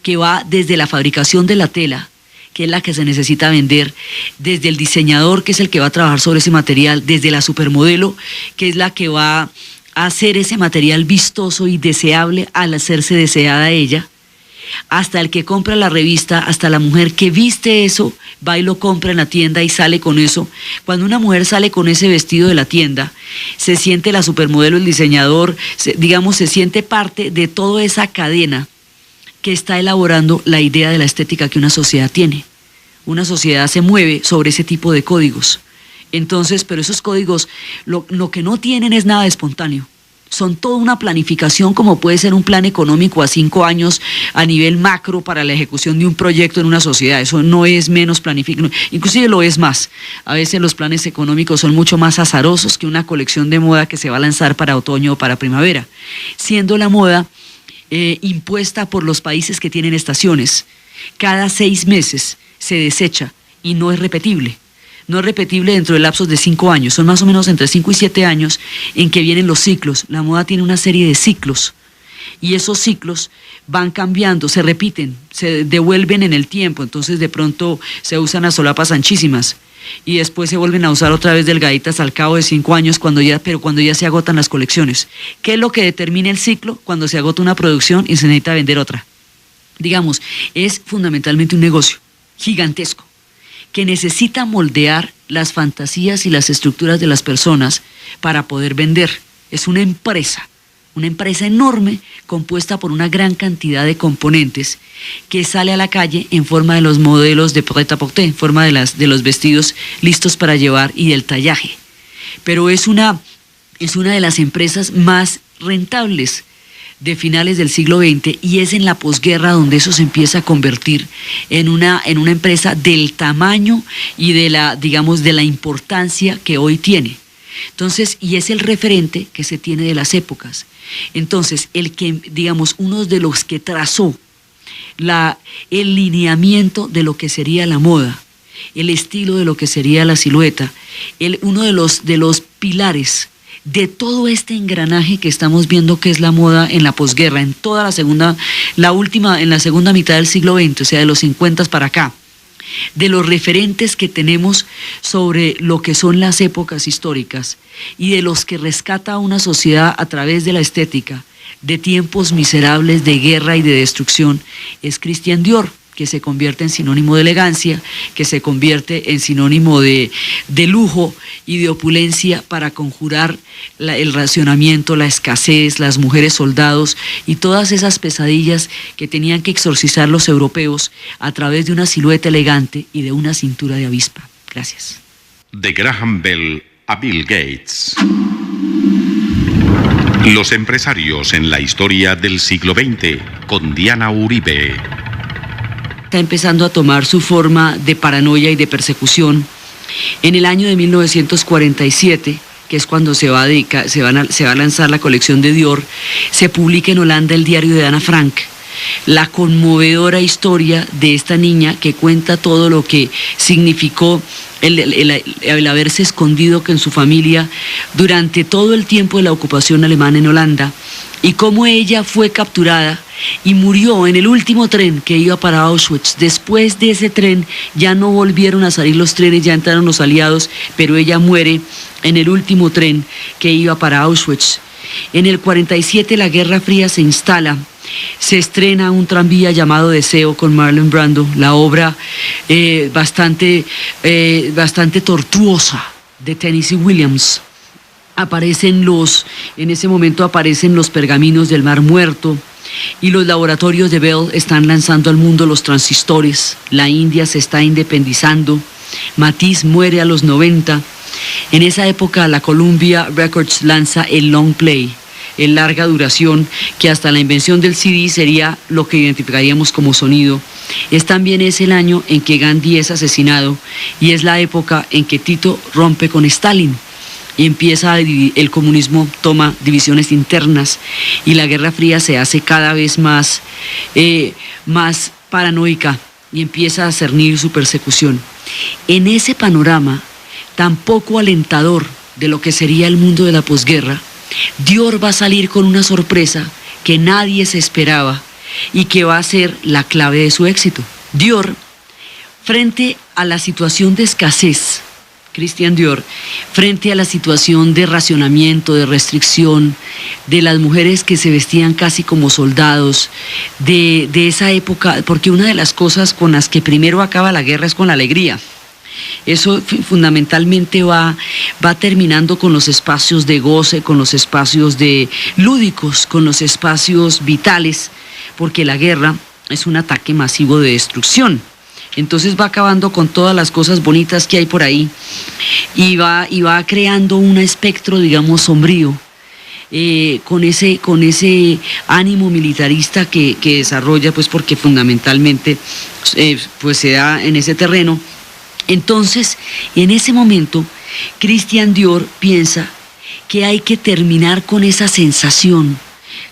que va desde la fabricación de la tela, que es la que se necesita vender, desde el diseñador, que es el que va a trabajar sobre ese material, desde la supermodelo, que es la que va a hacer ese material vistoso y deseable al hacerse deseada ella, hasta el que compra la revista, hasta la mujer que viste eso, va y lo compra en la tienda y sale con eso. Cuando una mujer sale con ese vestido de la tienda, se siente la supermodelo, el diseñador, se siente parte de toda esa cadena que está elaborando la idea de la estética que una sociedad tiene. Una sociedad se mueve sobre ese tipo de códigos. Entonces, pero esos códigos, lo que no tienen es nada de espontáneo. Son toda una planificación, como puede ser un plan económico a 5 años a nivel macro para la ejecución de un proyecto en una sociedad. Eso no es menos planificado, inclusive lo es más. A veces los planes económicos son mucho más azarosos que una colección de moda que se va a lanzar para otoño o para primavera, siendo la moda impuesta por los países que tienen estaciones. Cada 6 meses se desecha y no es repetible. No es repetible dentro de lapsos de 5 años, son más o menos entre 5 y 7 años en que vienen los ciclos. La moda tiene una serie de ciclos y esos ciclos van cambiando, se repiten, se devuelven en el tiempo, entonces de pronto se usan a solapas anchísimas y después se vuelven a usar otra vez delgaditas al cabo de 5 años, cuando ya se agotan las colecciones. ¿Qué es lo que determina el ciclo? Cuando se agota una producción y se necesita vender otra. Digamos, es fundamentalmente un negocio gigantesco que necesita moldear las fantasías y las estructuras de las personas para poder vender. Es una empresa enorme compuesta por una gran cantidad de componentes que sale a la calle en forma de los modelos de prêt-à-porter, en forma de los vestidos listos para llevar y del tallaje. Pero es una de las empresas más rentables de finales del siglo XX, y es en la posguerra donde eso se empieza a convertir en una empresa del tamaño y de la importancia que hoy tiene. Entonces, y es el referente que se tiene de las épocas. Entonces, uno de los que trazó el lineamiento de lo que sería la moda, el estilo de lo que sería la silueta, uno de los pilares de todo este engranaje que estamos viendo, que es la moda en la posguerra, en la segunda mitad del siglo XX, o sea, de los 50 para acá, de los referentes que tenemos sobre lo que son las épocas históricas y de los que rescata una sociedad a través de la estética de tiempos miserables de guerra y de destrucción, es Christian Dior, que se convierte en sinónimo de elegancia, que se convierte en sinónimo de lujo y de opulencia para conjurar el racionamiento, la escasez, las mujeres soldados y todas esas pesadillas que tenían que exorcizar los europeos a través de una silueta elegante y de una cintura de avispa. Gracias. De Graham Bell a Bill Gates. Los empresarios en la historia del siglo XX, con Diana Uribe. Está empezando a tomar su forma de paranoia y de persecución. En el año de 1947, que es cuando se va a lanzar la colección de Dior, se publica en Holanda el diario de Ana Frank, la conmovedora historia de esta niña que cuenta todo lo que significó el haberse escondido en su familia durante todo el tiempo de la ocupación alemana en Holanda, y cómo ella fue capturada y murió en el último tren que iba para Auschwitz. Después de ese tren ya no volvieron a salir los trenes, ya entraron los aliados, pero ella muere en el último tren que iba para Auschwitz. En el 47 la Guerra Fría se instala, se estrena un tranvía llamado Deseo con Marlon Brando, la obra bastante tortuosa de Tennessee Williams. En ese momento aparecen los pergaminos del Mar Muerto y los laboratorios de Bell están lanzando al mundo los transistores. La India se está independizando. Matisse muere a los 90. En esa época la Columbia Records lanza el long play, el larga duración, que hasta la invención del CD sería lo que identificaríamos como sonido. También es el año en que Gandhi es asesinado y es la época en que Tito rompe con Stalin. Y empieza el comunismo, toma divisiones internas y la Guerra Fría se hace cada vez más paranoica y empieza a cernir su persecución. En ese panorama tan poco alentador de lo que sería el mundo de la posguerra, Dior va a salir con una sorpresa que nadie se esperaba y que va a ser la clave de su éxito. Dior, frente a la situación de escasez, Christian Dior, frente a la situación de racionamiento, de restricción, de las mujeres que se vestían casi como soldados, de esa época, porque una de las cosas con las que primero acaba la guerra es con la alegría. Eso fundamentalmente va terminando con los espacios de goce, con los espacios de lúdicos, con los espacios vitales, porque la guerra es un ataque masivo de destrucción. Entonces va acabando con todas las cosas bonitas que hay por ahí y va creando un espectro, digamos, sombrío, con ese ánimo militarista que desarrolla, pues porque fundamentalmente pues se da en ese terreno. Entonces, en ese momento, Christian Dior piensa que hay que terminar con esa sensación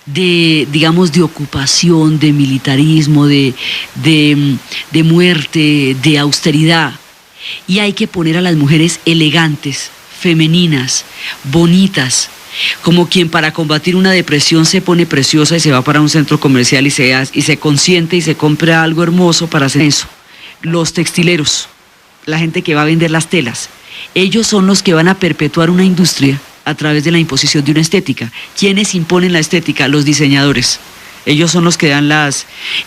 de ocupación, de militarismo, de muerte, de austeridad. Y hay que poner a las mujeres elegantes, femeninas, bonitas, como quien para combatir una depresión se pone preciosa y se va para un centro comercial y se consiente y se compra algo hermoso para hacer eso. Los textileros, la gente que va a vender las telas, ellos son los que van a perpetuar una industria a través de la imposición de una estética. ¿Quiénes imponen la estética? Los diseñadores. Ellos son los que dan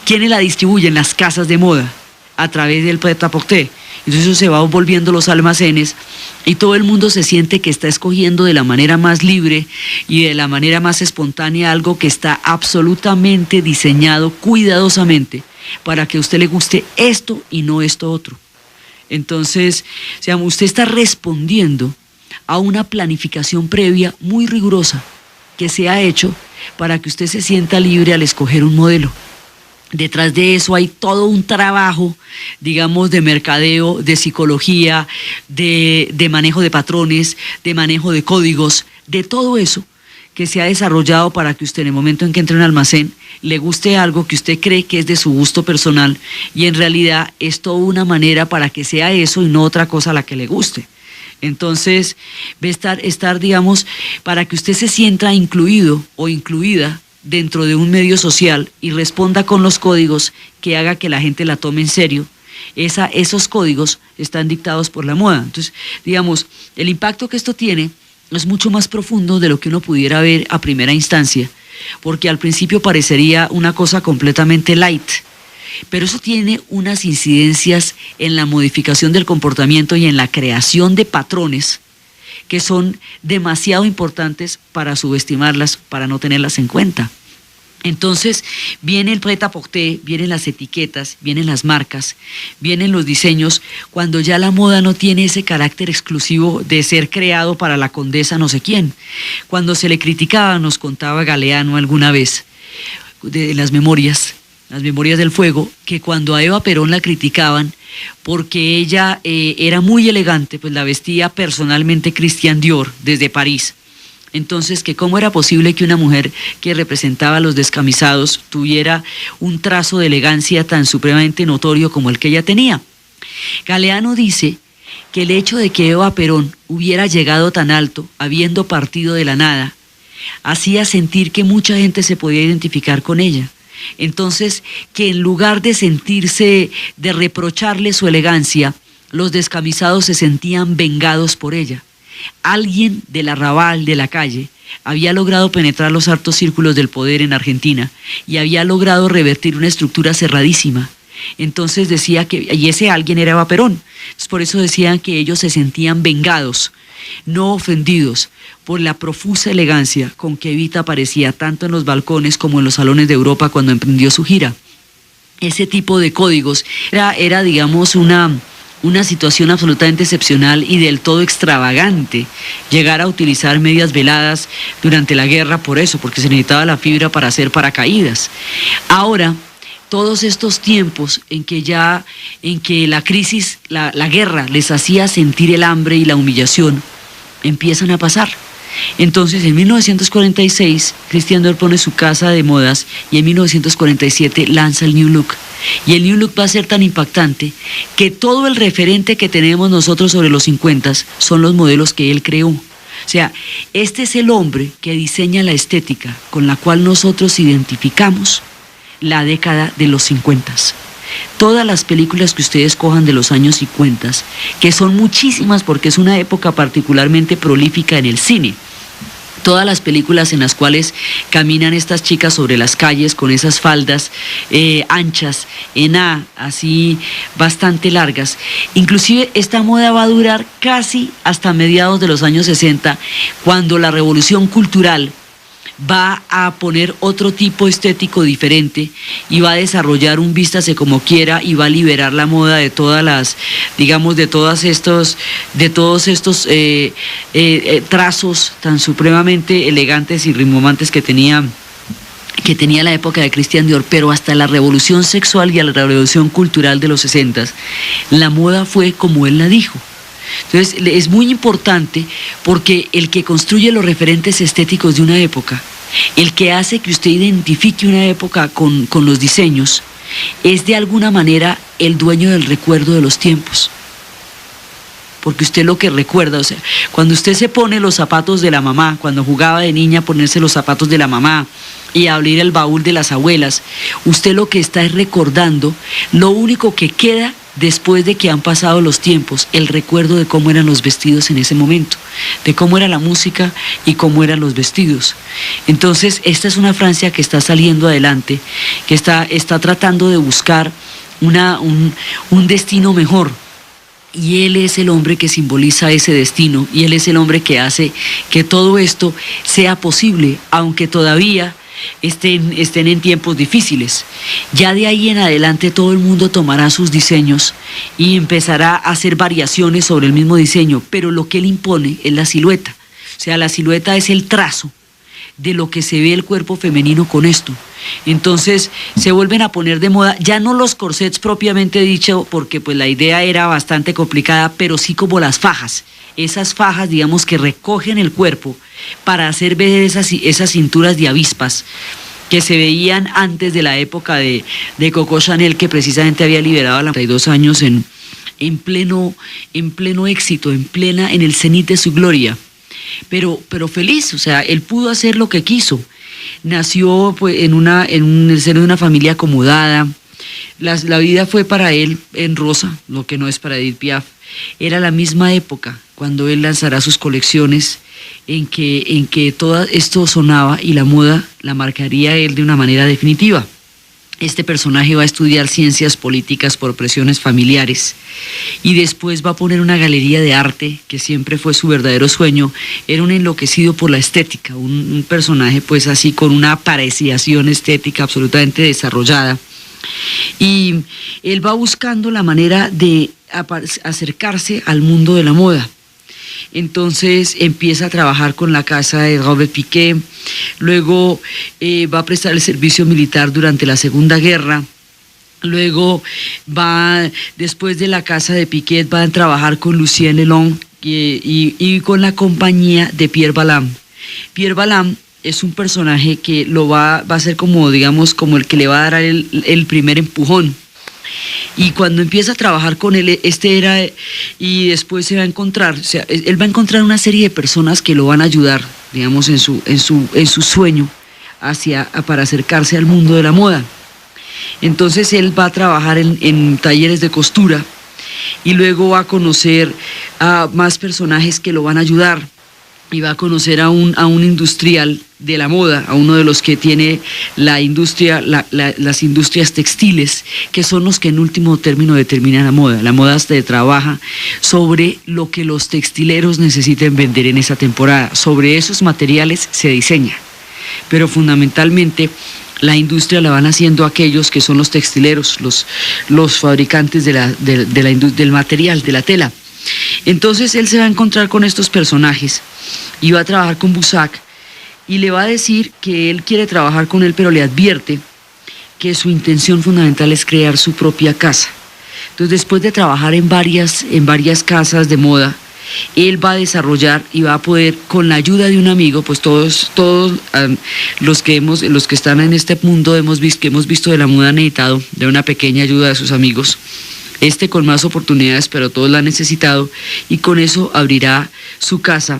¿quiénes la distribuyen? Las casas de moda, a través del prêt-à-porter. Entonces eso se va volviendo los almacenes y todo el mundo se siente que está escogiendo de la manera más libre y de la manera más espontánea algo que está absolutamente diseñado cuidadosamente para que a usted le guste esto y no esto otro. Entonces, usted está respondiendo a una planificación previa muy rigurosa que se ha hecho para que usted se sienta libre al escoger un modelo. Detrás de eso hay todo un trabajo, digamos, de mercadeo, de psicología, de manejo de patrones, de manejo de códigos, de todo eso que se ha desarrollado para que usted en el momento en que entre en un almacén le guste algo que usted cree que es de su gusto personal y en realidad es toda una manera para que sea eso y no otra cosa a la que le guste. Entonces, estar, digamos, para que usted se sienta incluido o incluida dentro de un medio social y responda con los códigos que haga que la gente la tome en serio. Esos códigos están dictados por la moda. Entonces, digamos, el impacto que esto tiene es mucho más profundo de lo que uno pudiera ver a primera instancia, porque al principio parecería una cosa completamente light, pero eso tiene unas incidencias en la modificación del comportamiento y en la creación de patrones que son demasiado importantes para subestimarlas, para no tenerlas en cuenta. Entonces viene el prêt-à-porter, vienen las etiquetas, vienen las marcas, vienen los diseños, cuando ya la moda no tiene ese carácter exclusivo de ser creado para la condesa no sé quién. Cuando se le criticaba, nos contaba Galeano alguna vez, de las memorias del fuego, que cuando a Eva Perón la criticaban porque ella era muy elegante, pues la vestía personalmente Christian Dior desde París. Entonces, que cómo era posible que una mujer que representaba a los descamisados tuviera un trazo de elegancia tan supremamente notorio como el que ella tenía. Galeano dice que el hecho de que Eva Perón hubiera llegado tan alto, habiendo partido de la nada, hacía sentir que mucha gente se podía identificar con ella. Entonces, que en lugar de sentirse, de reprocharle su elegancia, los descamisados se sentían vengados por ella. Alguien del arrabal, de la calle, había logrado penetrar los altos círculos del poder en Argentina y había logrado revertir una estructura cerradísima. Entonces decía que, y ese alguien era Eva Perón. Entonces, por eso decían que ellos se sentían vengados, no ofendidos, por la profusa elegancia con que Evita aparecía tanto en los balcones como en los salones de Europa cuando emprendió su gira. Ese tipo de códigos era digamos, una situación absolutamente excepcional y del todo extravagante llegar a utilizar medias veladas durante la guerra por eso, porque se necesitaba la fibra para hacer paracaídas. Ahora, todos estos tiempos en que la crisis, la guerra les hacía sentir el hambre y la humillación, empiezan a pasar. Entonces, en 1946, Christian Dior pone su casa de modas y en 1947 lanza el New Look. Y el New Look va a ser tan impactante que todo el referente que tenemos nosotros sobre los 50 son los modelos que él creó. O sea, este es el hombre que diseña la estética con la cual nosotros identificamos la década de los 50. Todas las películas que ustedes cojan de los años 50, que son muchísimas porque es una época particularmente prolífica en el cine. Todas las películas en las cuales caminan estas chicas sobre las calles con esas faldas anchas, en A, así bastante largas. Inclusive esta moda va a durar casi hasta mediados de los años 60, cuando la revolución cultural va a poner otro tipo estético diferente y va a desarrollar un vístase como quiera y va a liberar la moda de todas las, digamos, de todos estos trazos tan supremamente elegantes y rimbombantes que tenía la época de Christian Dior. Pero hasta la revolución sexual y a la revolución cultural de los 60, la moda fue como él la dijo. Entonces es muy importante porque el que construye los referentes estéticos de una época, el que hace que usted identifique una época con los diseños, es de alguna manera el dueño del recuerdo de los tiempos. Porque usted lo que recuerda, o sea, cuando usted se pone los zapatos de la mamá, cuando jugaba de niña ponerse los zapatos de la mamá y abrir el baúl de las abuelas, usted lo que está es recordando lo único que queda después de que han pasado los tiempos, el recuerdo de cómo eran los vestidos en ese momento, de cómo era la música y cómo eran los vestidos. Entonces, esta es una Francia que está saliendo adelante, que está tratando de buscar un destino mejor. Y él es el hombre que simboliza ese destino, y él es el hombre que hace que todo esto sea posible, aunque todavía estén en tiempos difíciles. Ya de ahí en adelante todo el mundo tomará sus diseños y empezará a hacer variaciones sobre el mismo diseño, pero lo que él impone es la silueta. O sea, la silueta es el trazo de lo que se ve el cuerpo femenino con esto. Entonces se vuelven a poner de moda, ya no los corsets propiamente dicho, porque pues la idea era bastante complicada, pero sí como las fajas. Esas fajas, digamos, que recogen el cuerpo para hacer ver esas cinturas de avispas que se veían antes de la época de Coco Chanel, que precisamente había liberado a los 32 años en pleno éxito, en el cenit de su gloria. Pero feliz, o sea, él pudo hacer lo que quiso. Nació pues, en el seno de una familia acomodada. La vida fue para él en rosa, lo que no es para Edith Piaf. Era la misma época cuando él lanzará sus colecciones en que todo esto sonaba y la moda la marcaría él de una manera definitiva. Este personaje va a estudiar ciencias políticas por presiones familiares y después va a poner una galería de arte, que siempre fue su verdadero sueño. Era un enloquecido por la estética, un personaje pues así con una apreciación estética absolutamente desarrollada. Y él va buscando la manera de acercarse al mundo de la moda. Entonces empieza a trabajar con la casa de Robert Piquet, luego va a prestar el servicio militar durante la Segunda Guerra, luego después de la casa de Piquet, va a trabajar con Lucien Lelong y con la compañía de Pierre Balmain. Pierre Balmain es un personaje que va a ser como, digamos, como el que le va a dar el primer empujón Y cuando empieza a trabajar con él, y después se va a encontrar, o sea, él va a encontrar una serie de personas que lo van a ayudar, digamos, en su sueño para acercarse al mundo de la moda. Entonces él va a trabajar en talleres de costura y luego va a conocer a más personajes que lo van a ayudar. Y va a conocer a un industrial de la moda, a uno de los que tiene la industria, las industrias textiles, que son los que en último término determinan la moda. La moda se trabaja sobre lo que los textileros necesiten vender en esa temporada. Sobre esos materiales se diseña, pero fundamentalmente la industria la van haciendo aquellos que son los textileros, los fabricantes del material, de la tela. Entonces él se va a encontrar con estos personajes y va a trabajar con Bussac y le va a decir que él quiere trabajar con él, pero le advierte que su intención fundamental es crear su propia casa. Entonces, después de trabajar en varias casas de moda, él va a desarrollar y va a poder, con la ayuda de un amigo, pues todos los que están en este mundo que hemos visto de la moda han necesitado de una pequeña ayuda de sus amigos. Con más oportunidades, pero todos la han necesitado, y con eso abrirá su casa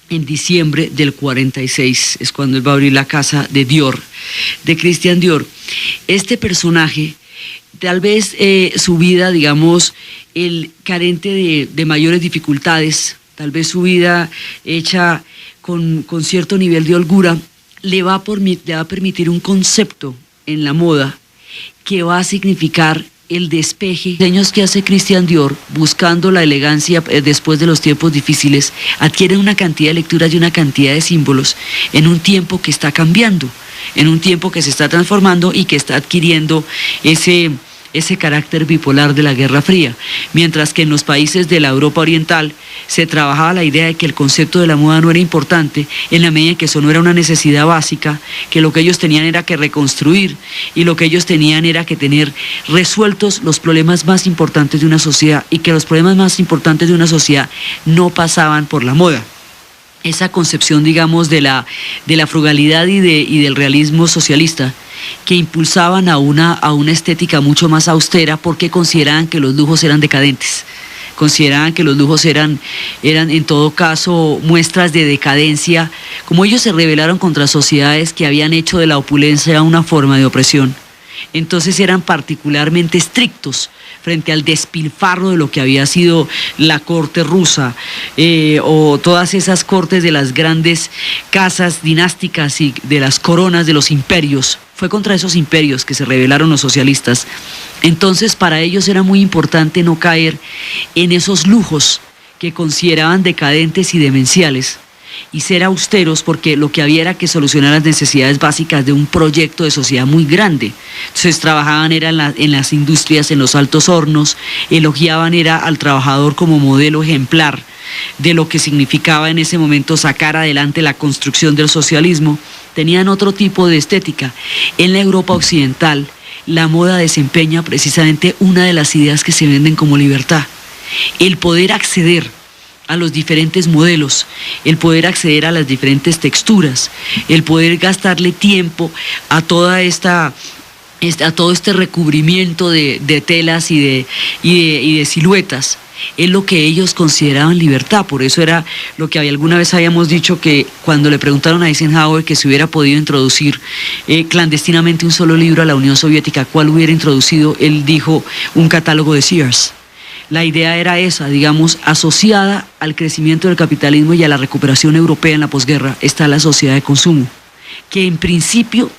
en diciembre del 46, es cuando él va a abrir la casa de Dior, de Christian Dior. Este personaje, tal vez su vida, digamos, el carente de mayores dificultades, tal vez su vida hecha con cierto nivel de holgura, le va a permitir un concepto en la moda que va a significar el despeje. Los diseños que hace Christian Dior, buscando la elegancia después de los tiempos difíciles, adquieren una cantidad de lecturas y una cantidad de símbolos en un tiempo que está cambiando, en un tiempo que se está transformando y que está adquiriendo ese carácter bipolar de la Guerra Fría, mientras que en los países de la Europa Oriental se trabajaba la idea de que el concepto de la moda no era importante en la medida en que eso no era una necesidad básica, que lo que ellos tenían era que reconstruir y lo que ellos tenían era que tener resueltos los problemas más importantes de una sociedad, y que los problemas más importantes de una sociedad no pasaban por la moda. Esa concepción, digamos, de la frugalidad y del realismo socialista, que impulsaban a una estética mucho más austera, porque consideraban que los lujos eran decadentes, consideraban que los lujos eran en todo caso muestras de decadencia, como ellos se rebelaron contra sociedades que habían hecho de la opulencia una forma de opresión. Entonces eran particularmente estrictos frente al despilfarro de lo que había sido la corte rusa, o todas esas cortes de las grandes casas dinásticas y de las coronas de los imperios. Fue contra esos imperios que se rebelaron los socialistas. Entonces para ellos era muy importante no caer en esos lujos que consideraban decadentes y demenciales, y ser austeros, porque lo que había era que solucionar las necesidades básicas de un proyecto de sociedad muy grande. Entonces trabajaban en las industrias, en los altos hornos, elogiaban al trabajador como modelo ejemplar de lo que significaba en ese momento sacar adelante la construcción del socialismo. Tenían otro tipo de estética. En la Europa occidental, la moda desempeña precisamente una de las ideas que se venden como libertad: el poder acceder a los diferentes modelos, el poder acceder a las diferentes texturas, el poder gastarle tiempo a todo este recubrimiento de telas y de siluetas. Es lo que ellos consideraban libertad. Por eso era lo que alguna vez habíamos dicho, que cuando le preguntaron a Eisenhower que si hubiera podido introducir clandestinamente un solo libro a la Unión Soviética, ¿cuál hubiera introducido? Él dijo un catálogo de Sears. La idea era esa, digamos, asociada al crecimiento del capitalismo y a la recuperación europea en la posguerra, está la sociedad de consumo, que en principio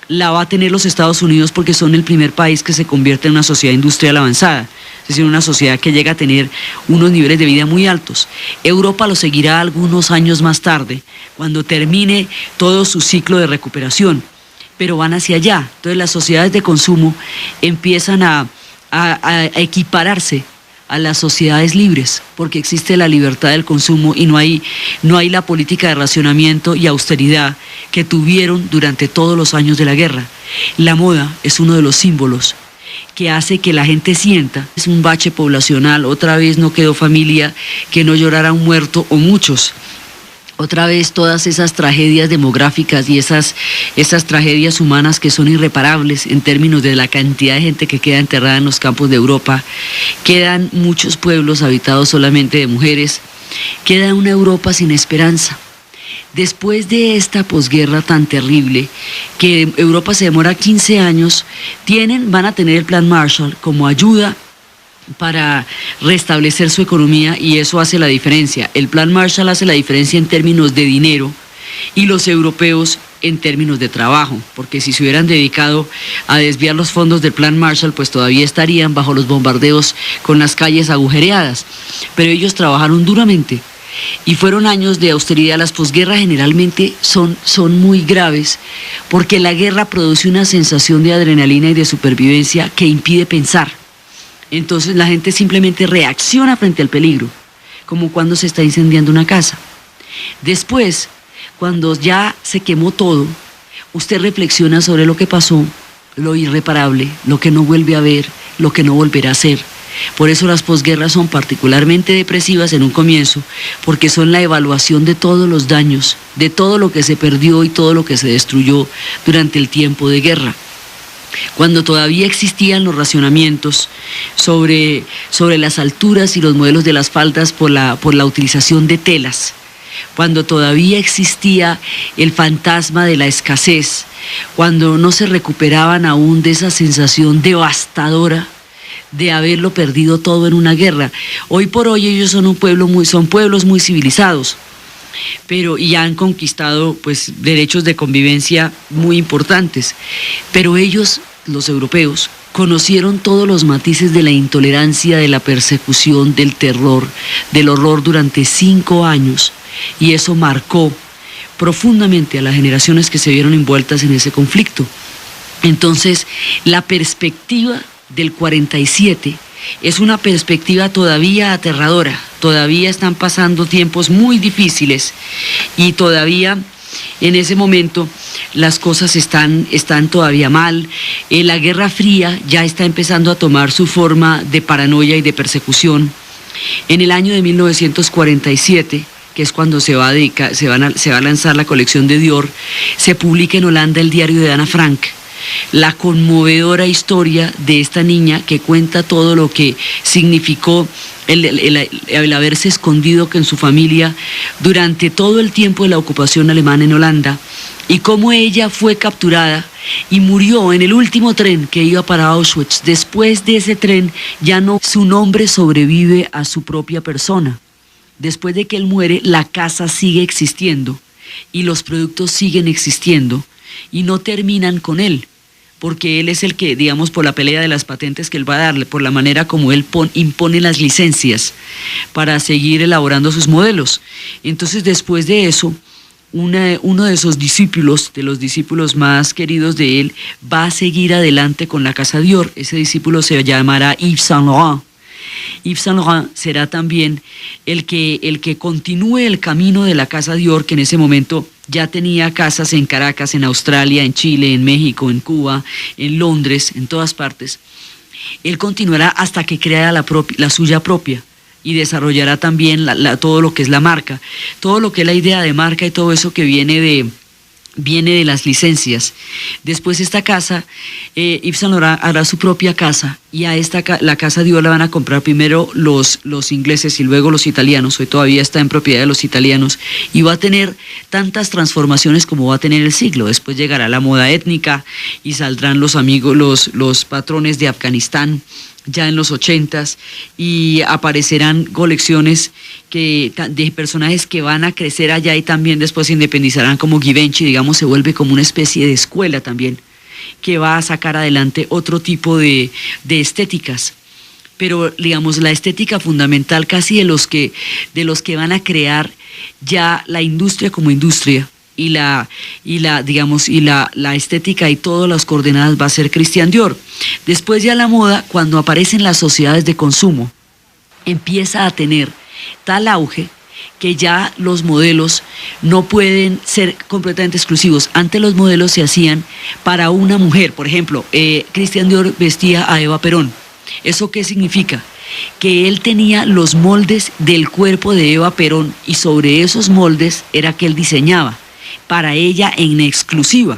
la va a tener los Estados Unidos porque son el primer país que se convierte en una sociedad industrial avanzada, es decir, una sociedad que llega a tener unos niveles de vida muy altos. Europa lo seguirá algunos años más tarde, cuando termine todo su ciclo de recuperación, pero van hacia allá. Entonces las sociedades de consumo empiezan a equipararse a las sociedades libres, porque existe la libertad del consumo y no hay la política de racionamiento y austeridad que tuvieron durante todos los años de la guerra. La moda es uno de los símbolos que hace que la gente sienta, es un bache poblacional, otra vez no quedó familia que no llorara un muerto o muchos. otra vez todas esas tragedias demográficas y esas tragedias humanas que son irreparables en términos de la cantidad de gente que queda enterrada en los campos de Europa. Quedan muchos pueblos habitados solamente de mujeres. Queda una Europa sin esperanza. Después de esta posguerra tan terrible, que Europa se demora 15 años, van a tener el Plan Marshall como ayuda para restablecer su economía, y eso hace la diferencia. El Plan Marshall hace la diferencia en términos de dinero y los europeos en términos de trabajo, porque si se hubieran dedicado a desviar los fondos del Plan Marshall, pues todavía estarían bajo los bombardeos con las calles agujereadas. Pero ellos trabajaron duramente y fueron años de austeridad. Las posguerras generalmente son muy graves porque la guerra produce una sensación de adrenalina y de supervivencia que impide pensar. Entonces la gente simplemente reacciona frente al peligro, como cuando se está incendiando una casa. Después, cuando ya se quemó todo, usted reflexiona sobre lo que pasó, lo irreparable, lo que no vuelve a ver, lo que no volverá a ser. Por eso las posguerras son particularmente depresivas en un comienzo, porque son la evaluación de todos los daños, de todo lo que se perdió y todo lo que se destruyó durante el tiempo de guerra. Cuando todavía existían los racionamientos sobre las alturas y los modelos de las faldas por la utilización de telas, cuando todavía existía el fantasma de la escasez, cuando no se recuperaban aún de esa sensación devastadora de haberlo perdido todo en una guerra. Hoy por hoy ellos son pueblos muy civilizados, y han conquistado pues derechos de convivencia muy importantes, pero ellos, los europeos, conocieron todos los matices de la intolerancia, de la persecución, del terror, del horror durante 5 años, y eso marcó profundamente a las generaciones que se vieron envueltas en ese conflicto. Entonces, la perspectiva del 47 es una perspectiva todavía aterradora. Todavía están pasando tiempos muy difíciles y todavía en ese momento las cosas están todavía mal. La Guerra Fría ya está empezando a tomar su forma de paranoia y de persecución. En el año de 1947, que es cuando se va a lanzar la colección de Dior, se publica en Holanda el diario de Ana Frank, la conmovedora historia de esta niña que cuenta todo lo que significó el haberse escondido en su familia durante todo el tiempo de la ocupación alemana en Holanda, y cómo ella fue capturada y murió en el último tren que iba para Auschwitz. Después de ese tren su nombre sobrevive a su propia persona. Después de que él muere, la casa sigue existiendo y los productos siguen existiendo y no terminan con él, porque él es el que, digamos, por la pelea de las patentes que él va a darle, por la manera como él impone las licencias para seguir elaborando sus modelos. Entonces, después de eso, uno de sus discípulos, de los discípulos más queridos de él, va a seguir adelante con la casa Dior. Ese discípulo se llamará Yves Saint Laurent. Yves Saint Laurent será también el que continúe el camino de la casa Dior, que en ese momento ya tenía casas en Caracas, en Australia, en Chile, en México, en Cuba, en Londres, en todas partes. Él continuará hasta que crea la suya propia y desarrollará también todo lo que es la marca, todo lo que es la idea de marca y todo eso que viene de las licencias. Después esta casa, Yves Saint Laurent hará su propia casa, y la casa Dior la van a comprar primero los ingleses y luego los italianos. Hoy todavía está en propiedad de los italianos y va a tener tantas transformaciones como va a tener el siglo. Después llegará la moda étnica y saldrán los patrones de Afganistán ya en los 80s, y aparecerán colecciones de personajes que van a crecer allá y también después se independizarán, como Givenchy, digamos, se vuelve como una especie de escuela también, que va a sacar adelante otro tipo de estéticas. Pero, digamos, la estética fundamental casi de los que van a crear ya la industria como industria, y la estética y todas las coordenadas va a ser Christian Dior. Después ya la moda, cuando aparecen las sociedades de consumo, empieza a tener tal auge que ya los modelos no pueden ser completamente exclusivos. Antes los modelos se hacían para una mujer. Por ejemplo, Christian Dior vestía a Eva Perón. ¿Eso qué significa? que él tenía los moldes del cuerpo de Eva Perón y sobre esos moldes era que él diseñaba, para ella en exclusiva.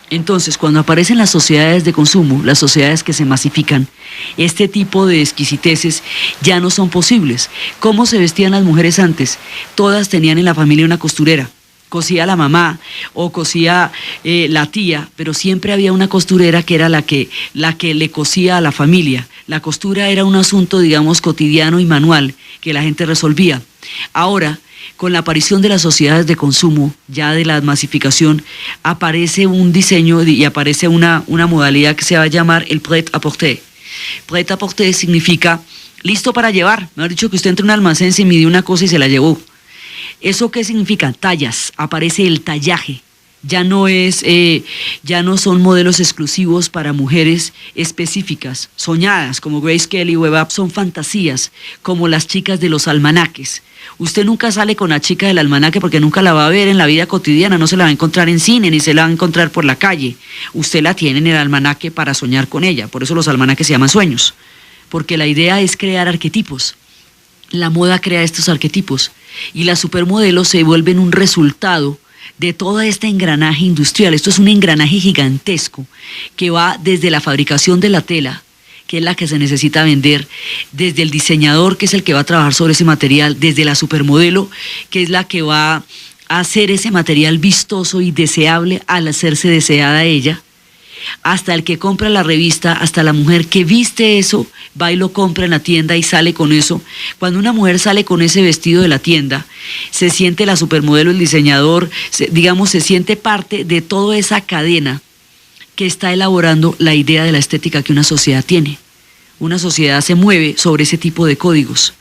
Entonces, cuando aparecen las sociedades de consumo, las sociedades que se masifican, este tipo de exquisiteces ya no son posibles. ¿Cómo se vestían las mujeres antes? Todas tenían en la familia una costurera. Cosía la mamá o cosía la tía, pero siempre había una costurera que era la que le cosía a la familia. La costura era un asunto, digamos, cotidiano y manual que la gente resolvía. Ahora, con la aparición de las sociedades de consumo, ya de la masificación, aparece un diseño y aparece una modalidad que se va a llamar el prêt-à-porter. Prêt-à-porter significa listo para llevar. Me ha dicho que usted entra a un almacén, se midió una cosa y se la llevó. ¿Eso qué significa? Tallas, aparece el tallaje. Ya no son modelos exclusivos para mujeres específicas, soñadas, como Grace Kelly o Eva, son fantasías, como las chicas de los almanaques. Usted nunca sale con la chica del almanaque porque nunca la va a ver en la vida cotidiana, no se la va a encontrar en cine, ni se la va a encontrar por la calle. Usted la tiene en el almanaque para soñar con ella, por eso los almanaques se llaman sueños, porque la idea es crear arquetipos. La moda crea estos arquetipos y las supermodelos se vuelven un resultado de todo este engranaje industrial. Esto es un engranaje gigantesco que va desde la fabricación de la tela, que es la que se necesita vender, desde el diseñador, que es el que va a trabajar sobre ese material, desde la supermodelo, que es la que va a hacer ese material vistoso y deseable al hacerse deseada ella, hasta el que compra la revista, hasta la mujer que viste eso, va y lo compra en la tienda y sale con eso. Cuando una mujer sale con ese vestido de la tienda, se siente la supermodelo, el diseñador, se siente parte de toda esa cadena que está elaborando la idea de la estética que una sociedad tiene. Una sociedad se mueve sobre ese tipo de códigos.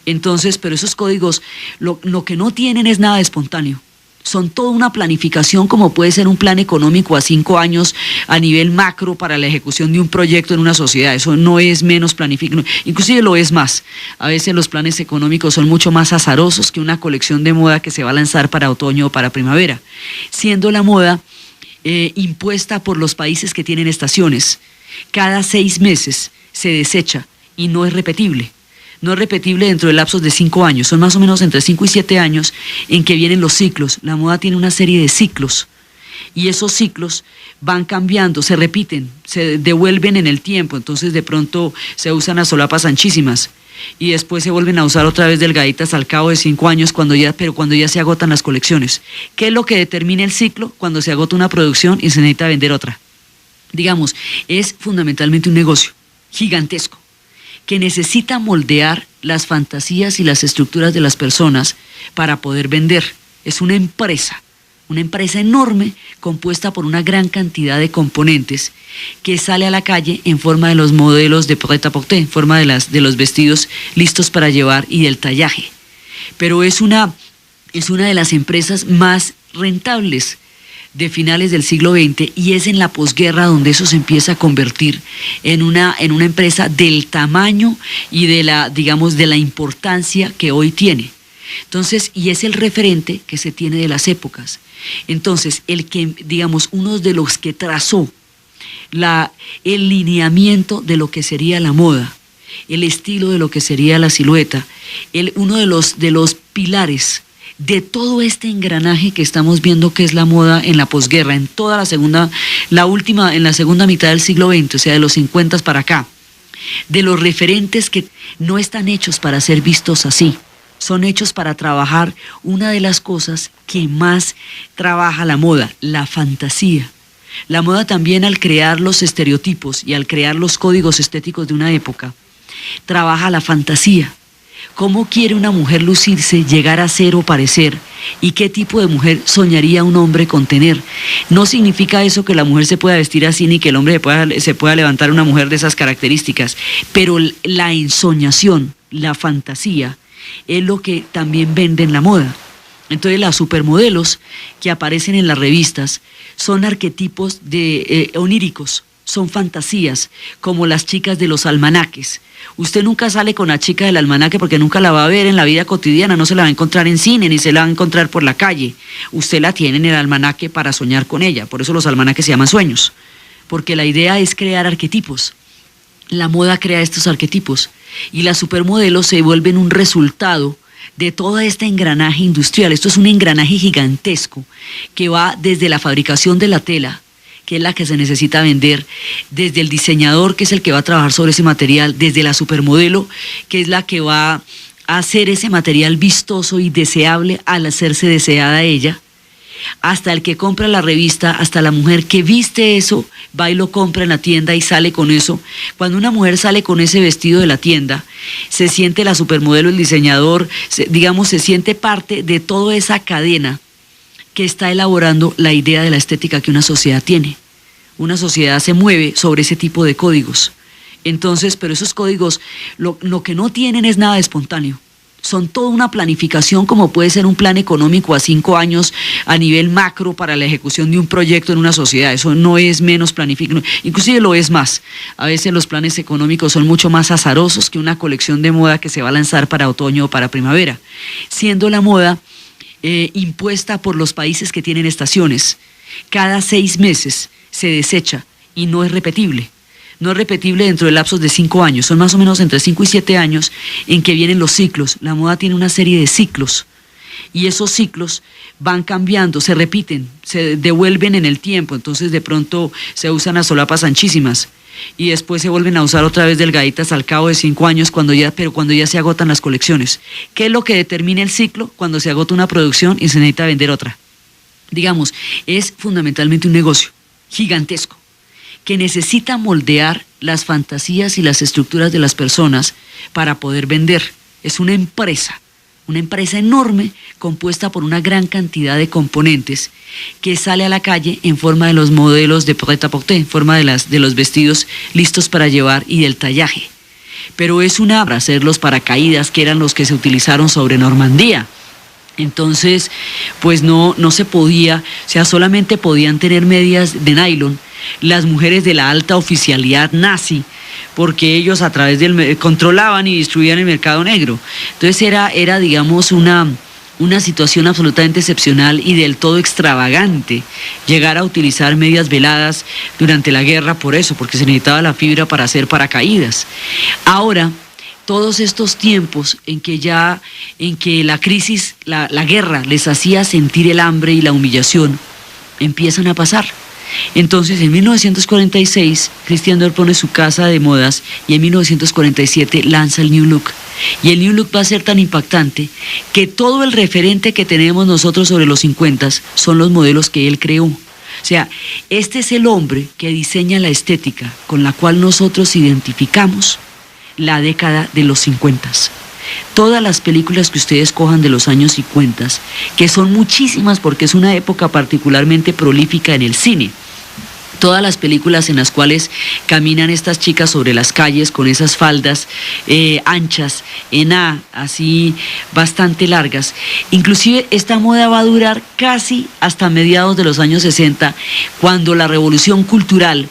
Entonces, pero esos códigos, lo que no tienen es nada de espontáneo. Son toda una planificación, como puede ser un plan económico a 5 años a nivel macro para la ejecución de un proyecto en una sociedad. Eso no es menos planificado, inclusive lo es más. A veces los planes económicos son mucho más azarosos que una colección de moda que se va a lanzar para otoño o para primavera, siendo la moda impuesta por los países que tienen estaciones. Cada 6 meses se desecha y no es repetible. No es repetible dentro de lapsos de 5 años, son más o menos entre 5 y 7 años en que vienen los ciclos. La moda tiene una serie de ciclos y esos ciclos van cambiando, se repiten, se devuelven en el tiempo, entonces de pronto se usan las solapas anchísimas y después se vuelven a usar otra vez delgaditas al cabo de 5 años, cuando ya se agotan las colecciones. ¿Qué es lo que determina el ciclo? Cuando se agota una producción y se necesita vender otra. Digamos, es fundamentalmente un negocio gigantesco que necesita moldear las fantasías y las estructuras de las personas para poder vender. Es una empresa enorme compuesta por una gran cantidad de componentes que sale a la calle en forma de los modelos de prêt-à-porter, en forma de los vestidos listos para llevar y del tallaje. Pero es una de las empresas más rentables de finales del siglo XX y es en la posguerra donde eso se empieza a convertir en una empresa del tamaño y de la importancia que hoy tiene. Entonces, y es el referente que se tiene de las épocas. Entonces, uno de los que trazó el lineamiento de lo que sería la moda, el estilo de lo que sería la silueta, uno de los pilares de todo este engranaje que estamos viendo que es la moda en la posguerra, en toda en la segunda mitad del siglo XX, o sea, de los 50 para acá, de los referentes que no están hechos para ser vistos así, son hechos para trabajar una de las cosas que más trabaja la moda, la fantasía. La moda también, al crear los estereotipos y al crear los códigos estéticos de una época, trabaja la fantasía. ¿Cómo quiere una mujer lucirse, llegar a ser o parecer? ¿Y qué tipo de mujer soñaría un hombre con tener? No significa eso que la mujer se pueda vestir así, ni que el hombre se pueda levantar una mujer de esas características, pero la ensoñación, la fantasía, es lo que también vende en la moda. Entonces las supermodelos que aparecen en las revistas son arquetipos oníricos, son fantasías, como las chicas de los almanaques. Usted nunca sale con la chica del almanaque porque nunca la va a ver en la vida cotidiana, no se la va a encontrar en cine, ni se la va a encontrar por la calle. Usted la tiene en el almanaque para soñar con ella, por eso los almanaques se llaman sueños, porque la idea es crear arquetipos. la moda crea estos arquetipos y las supermodelos se vuelven un resultado de todo este engranaje industrial. Esto es un engranaje gigantesco que va desde la fabricación de la tela, que es la que se necesita vender, desde el diseñador, que es el que va a trabajar sobre ese material, desde la supermodelo, que es la que va a hacer ese material vistoso y deseable al hacerse deseada ella, hasta el que compra la revista, hasta la mujer que viste eso, va y lo compra en la tienda y sale con eso. Cuando una mujer sale con ese vestido de la tienda, se siente la supermodelo, el diseñador, se siente parte de toda esa cadena que está elaborando la idea de la estética que una sociedad tiene. Una sociedad se mueve sobre ese tipo de códigos. Entonces, pero esos códigos lo que no tienen es nada de espontáneo. Son toda una planificación, como puede ser un plan económico a 5 años a nivel macro para la ejecución de un proyecto en una sociedad. Eso no es menos planificado, inclusive lo es más. A veces los planes económicos son mucho más azarosos que una colección de moda que se va a lanzar para otoño o para primavera, siendo la moda impuesta por los países que tienen estaciones. Cada 6 meses se desecha y no es repetible. No es repetible dentro de lapsos de 5 años, son más o menos entre 5 y 7 años en que vienen los ciclos. La moda tiene una serie de ciclos y esos ciclos van cambiando, se repiten, se devuelven en el tiempo, entonces de pronto se usan a solapas anchísimas y después se vuelven a usar otra vez delgaditas al cabo de 5 años, cuando ya se agotan las colecciones. ¿Qué es lo que determina el ciclo? Cuando se agota una producción y se necesita vender otra. Digamos, es fundamentalmente un negocio gigantesco que necesita moldear las fantasías y las estructuras de las personas para poder vender. Es una empresa enorme compuesta por una gran cantidad de componentes que sale a la calle en forma de los modelos de prêt-à-porter, en forma de los vestidos listos para llevar y del tallaje. Pero es para hacer los paracaídas, que eran los que se utilizaron sobre Normandía. Entonces, pues no se podía, o sea, solamente podían tener medias de nylon las mujeres de la alta oficialidad nazi, porque ellos a través controlaban y distribuían el mercado negro. Entonces era digamos, una situación absolutamente excepcional y del todo extravagante llegar a utilizar medias veladas durante la guerra por eso, porque se necesitaba la fibra para hacer paracaídas. Ahora, todos estos tiempos en que la crisis, la guerra les hacía sentir el hambre y la humillación, empiezan a pasar. Entonces, en 1946, Christian Dior pone su casa de modas y en 1947 lanza el New Look. Y el New Look va a ser tan impactante que todo el referente que tenemos nosotros sobre los 50 son los modelos que él creó. O sea, este es el hombre que diseña la estética con la cual nosotros identificamos la década de los 50. Todas las películas que ustedes cojan de los años 50, que son muchísimas porque es una época particularmente prolífica en el cine. Todas las películas en las cuales caminan estas chicas sobre las calles con esas faldas anchas, en A, así bastante largas. Inclusive esta moda va a durar casi hasta mediados de los años 60, cuando la revolución cultural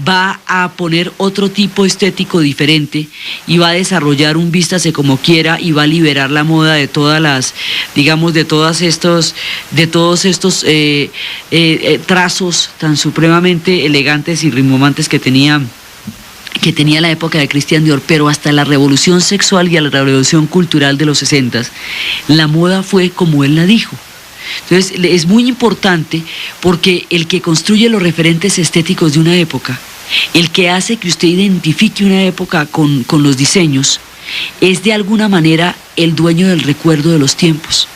va a poner otro tipo estético diferente y va a desarrollar un vístase como quiera y va a liberar la moda de todas las, digamos, de todos estos trazos tan supremamente elegantes y rimbombantes que tenía la época de Christian Dior. Pero hasta la revolución sexual y a la revolución cultural de los 60, la moda fue como él la dijo. Entonces es muy importante porque el que construye los referentes estéticos de una época, el que hace que usted identifique una época con los diseños, es de alguna manera el dueño del recuerdo de los tiempos.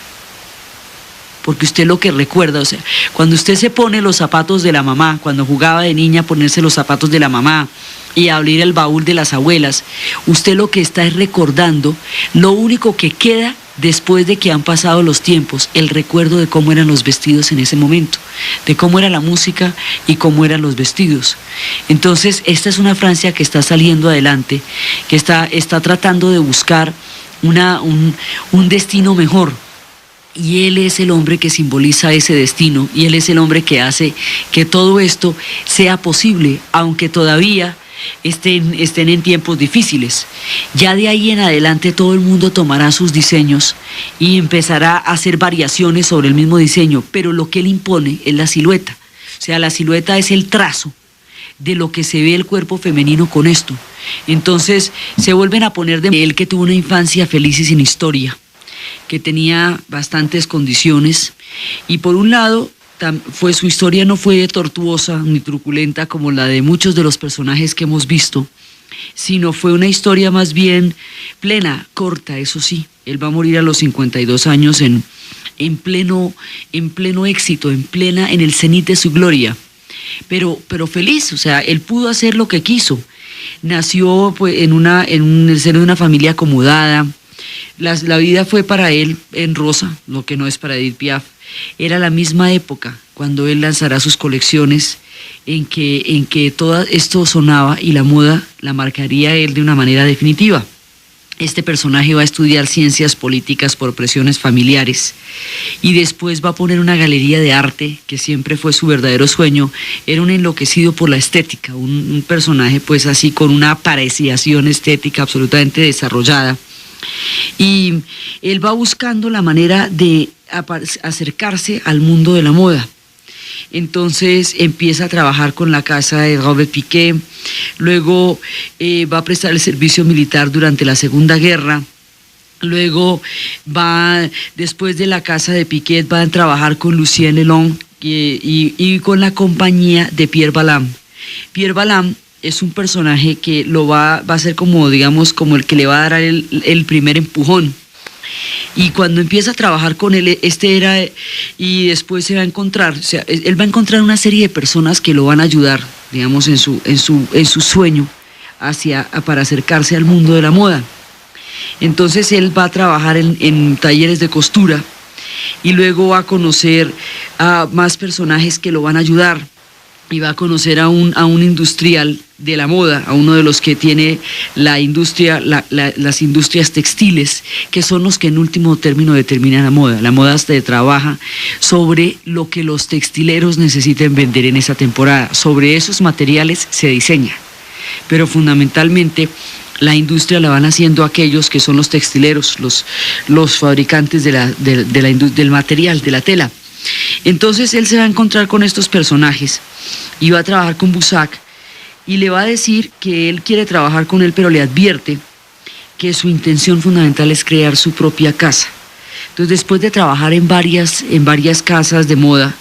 Porque usted lo que recuerda, o sea, cuando usted se pone los zapatos de la mamá, cuando jugaba de niña ponerse los zapatos de la mamá y abrir el baúl de las abuelas, usted lo que está es recordando lo único que queda después de que han pasado los tiempos, el recuerdo de cómo eran los vestidos en ese momento, de cómo era la música y cómo eran los vestidos. Entonces, esta es una Francia que está saliendo adelante, que está tratando de buscar un destino mejor. Y él es el hombre que simboliza ese destino, y él es el hombre que hace que todo esto sea posible, aunque todavía estén en tiempos difíciles. Ya de ahí en adelante todo el mundo tomará sus diseños y empezará a hacer variaciones sobre el mismo diseño, pero lo que él impone es la silueta. O sea, la silueta es el trazo de lo que se ve el cuerpo femenino con esto. Entonces se vuelven a poner de él, que tuvo una infancia feliz y sin historia, que tenía bastantes condiciones, y por un lado su historia no fue tortuosa ni truculenta como la de muchos de los personajes que hemos visto, sino fue una historia más bien plena, corta, eso sí. Él va a morir a los 52 años en pleno éxito, en el cenit de su gloria, pero feliz. O sea, él pudo hacer lo que quiso. Nació pues en el seno de una familia acomodada. La vida fue para él en rosa, lo que no es para Edith Piaf. Era la misma época cuando él lanzará sus colecciones, en que todo esto sonaba, y la moda la marcaría él de una manera definitiva. Este personaje va a estudiar ciencias políticas por presiones familiares, y después va a poner una galería de arte, que siempre fue su verdadero sueño. Era un enloquecido por la estética, un personaje pues así con una apreciación estética absolutamente desarrollada. Y él va buscando la manera de acercarse al mundo de la moda. Entonces empieza a trabajar con la casa de Robert Piguet, luego va a prestar el servicio militar durante la Segunda Guerra, luego después de la casa de Piguet, va a trabajar con Lucien Lelong y con la compañía de Pierre Balmain. Pierre Balmain es un personaje que va a ser como, digamos, como el que le va a dar el primer empujón. Y cuando empieza a trabajar con él, y después se va a encontrar, o sea, él va a encontrar una serie de personas que lo van a ayudar, digamos, en su sueño para acercarse al mundo de la moda. Entonces él va a trabajar en talleres de costura, y luego va a conocer a más personajes que lo van a ayudar, y va a conocer a un industrial de la moda, a uno de los que tiene la industria, las industrias textiles, que son los que en último término determinan la moda. La moda se trabaja sobre lo que los textileros necesiten vender en esa temporada. Sobre esos materiales se diseña, pero fundamentalmente la industria la van haciendo aquellos que son los textileros, los fabricantes del material, de la tela. Entonces él se va a encontrar con estos personajes y va a trabajar con Bussac, y le va a decir que él quiere trabajar con él, pero le advierte que su intención fundamental es crear su propia casa. Entonces, después de trabajar en varias casas de moda,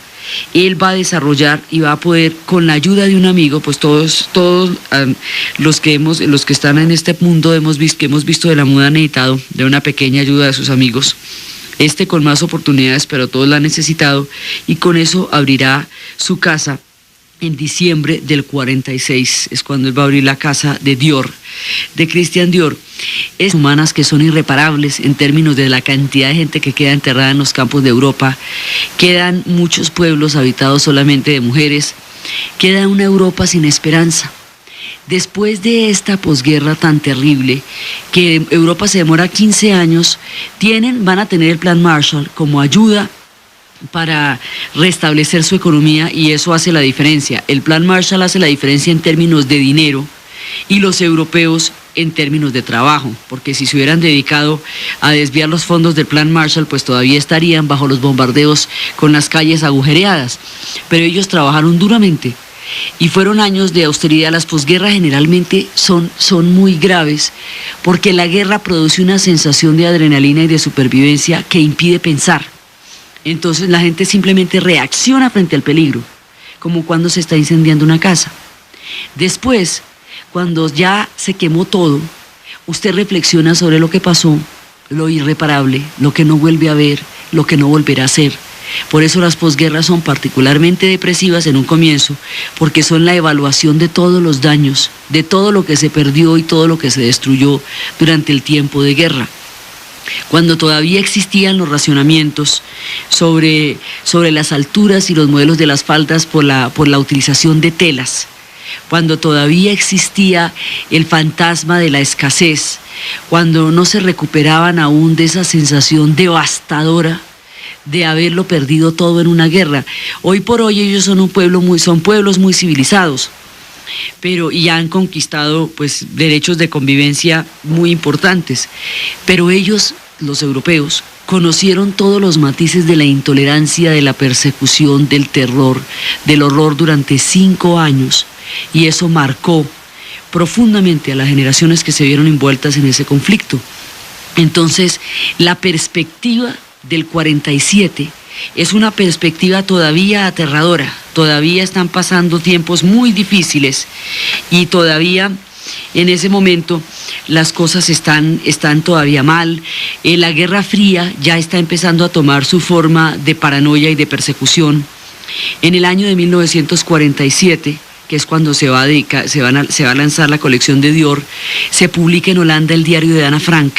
él va a desarrollar y va a poder, con la ayuda de un amigo, pues todos los que están en este mundo que hemos visto de la moda han necesitado de una pequeña ayuda de sus amigos. Con más oportunidades, pero todos la han necesitado, y con eso abrirá su casa en diciembre del 46, es cuando él va a abrir la casa de Dior, de Christian Dior. Es humanas que son irreparables en términos de la cantidad de gente que queda enterrada en los campos de Europa. Quedan muchos pueblos habitados solamente de mujeres, queda una Europa sin esperanza. Después de esta posguerra tan terrible, que Europa se demora 15 años, van a tener el Plan Marshall como ayuda para restablecer su economía, y eso hace la diferencia. El Plan Marshall hace la diferencia en términos de dinero, y los europeos en términos de trabajo, porque si se hubieran dedicado a desviar los fondos del Plan Marshall, pues todavía estarían bajo los bombardeos con las calles agujereadas. Pero ellos trabajaron duramente, y fueron años de austeridad. Las posguerras generalmente son muy graves, porque la guerra produce una sensación de adrenalina y de supervivencia que impide pensar. Entonces la gente simplemente reacciona frente al peligro, como cuando se está incendiando una casa. Después, cuando ya se quemó todo, usted reflexiona sobre lo que pasó, lo irreparable, lo que no vuelve a ver, lo que no volverá a ser. Por eso las posguerras son particularmente depresivas en un comienzo, porque son la evaluación de todos los daños, de todo lo que se perdió y todo lo que se destruyó durante el tiempo de guerra. Cuando todavía existían los racionamientos sobre las alturas y los modelos de las faldas por la utilización de telas, cuando todavía existía el fantasma de la escasez, cuando no se recuperaban aún de esa sensación devastadora de haberlo perdido todo en una guerra. Hoy por hoy ellos son pueblos muy civilizados, y han conquistado pues derechos de convivencia muy importantes, pero ellos, los europeos, conocieron todos los matices de la intolerancia, de la persecución, del terror, del horror durante 5 años, y eso marcó profundamente a las generaciones que se vieron envueltas en ese conflicto. Entonces, la perspectiva del 47 es una perspectiva todavía aterradora, todavía están pasando tiempos muy difíciles y todavía en ese momento las cosas están todavía mal. La Guerra Fría ya está empezando a tomar su forma de paranoia y de persecución. En el año de 1947, que es cuando se va a lanzar la colección de Dior, se publica en Holanda el diario de Ana Frank,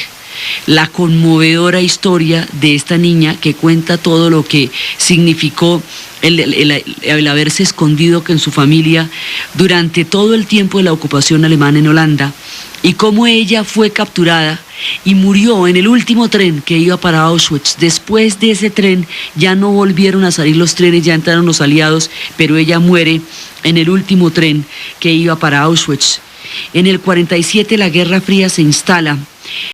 la conmovedora historia de esta niña que cuenta todo lo que significó el haberse escondido en su familia durante todo el tiempo de la ocupación alemana en Holanda, y cómo ella fue capturada y murió en el último tren que iba para Auschwitz. Después de ese tren ya no volvieron a salir los trenes, ya entraron los aliados, pero ella muere en el último tren que iba para Auschwitz. En el 47 la Guerra Fría se instala.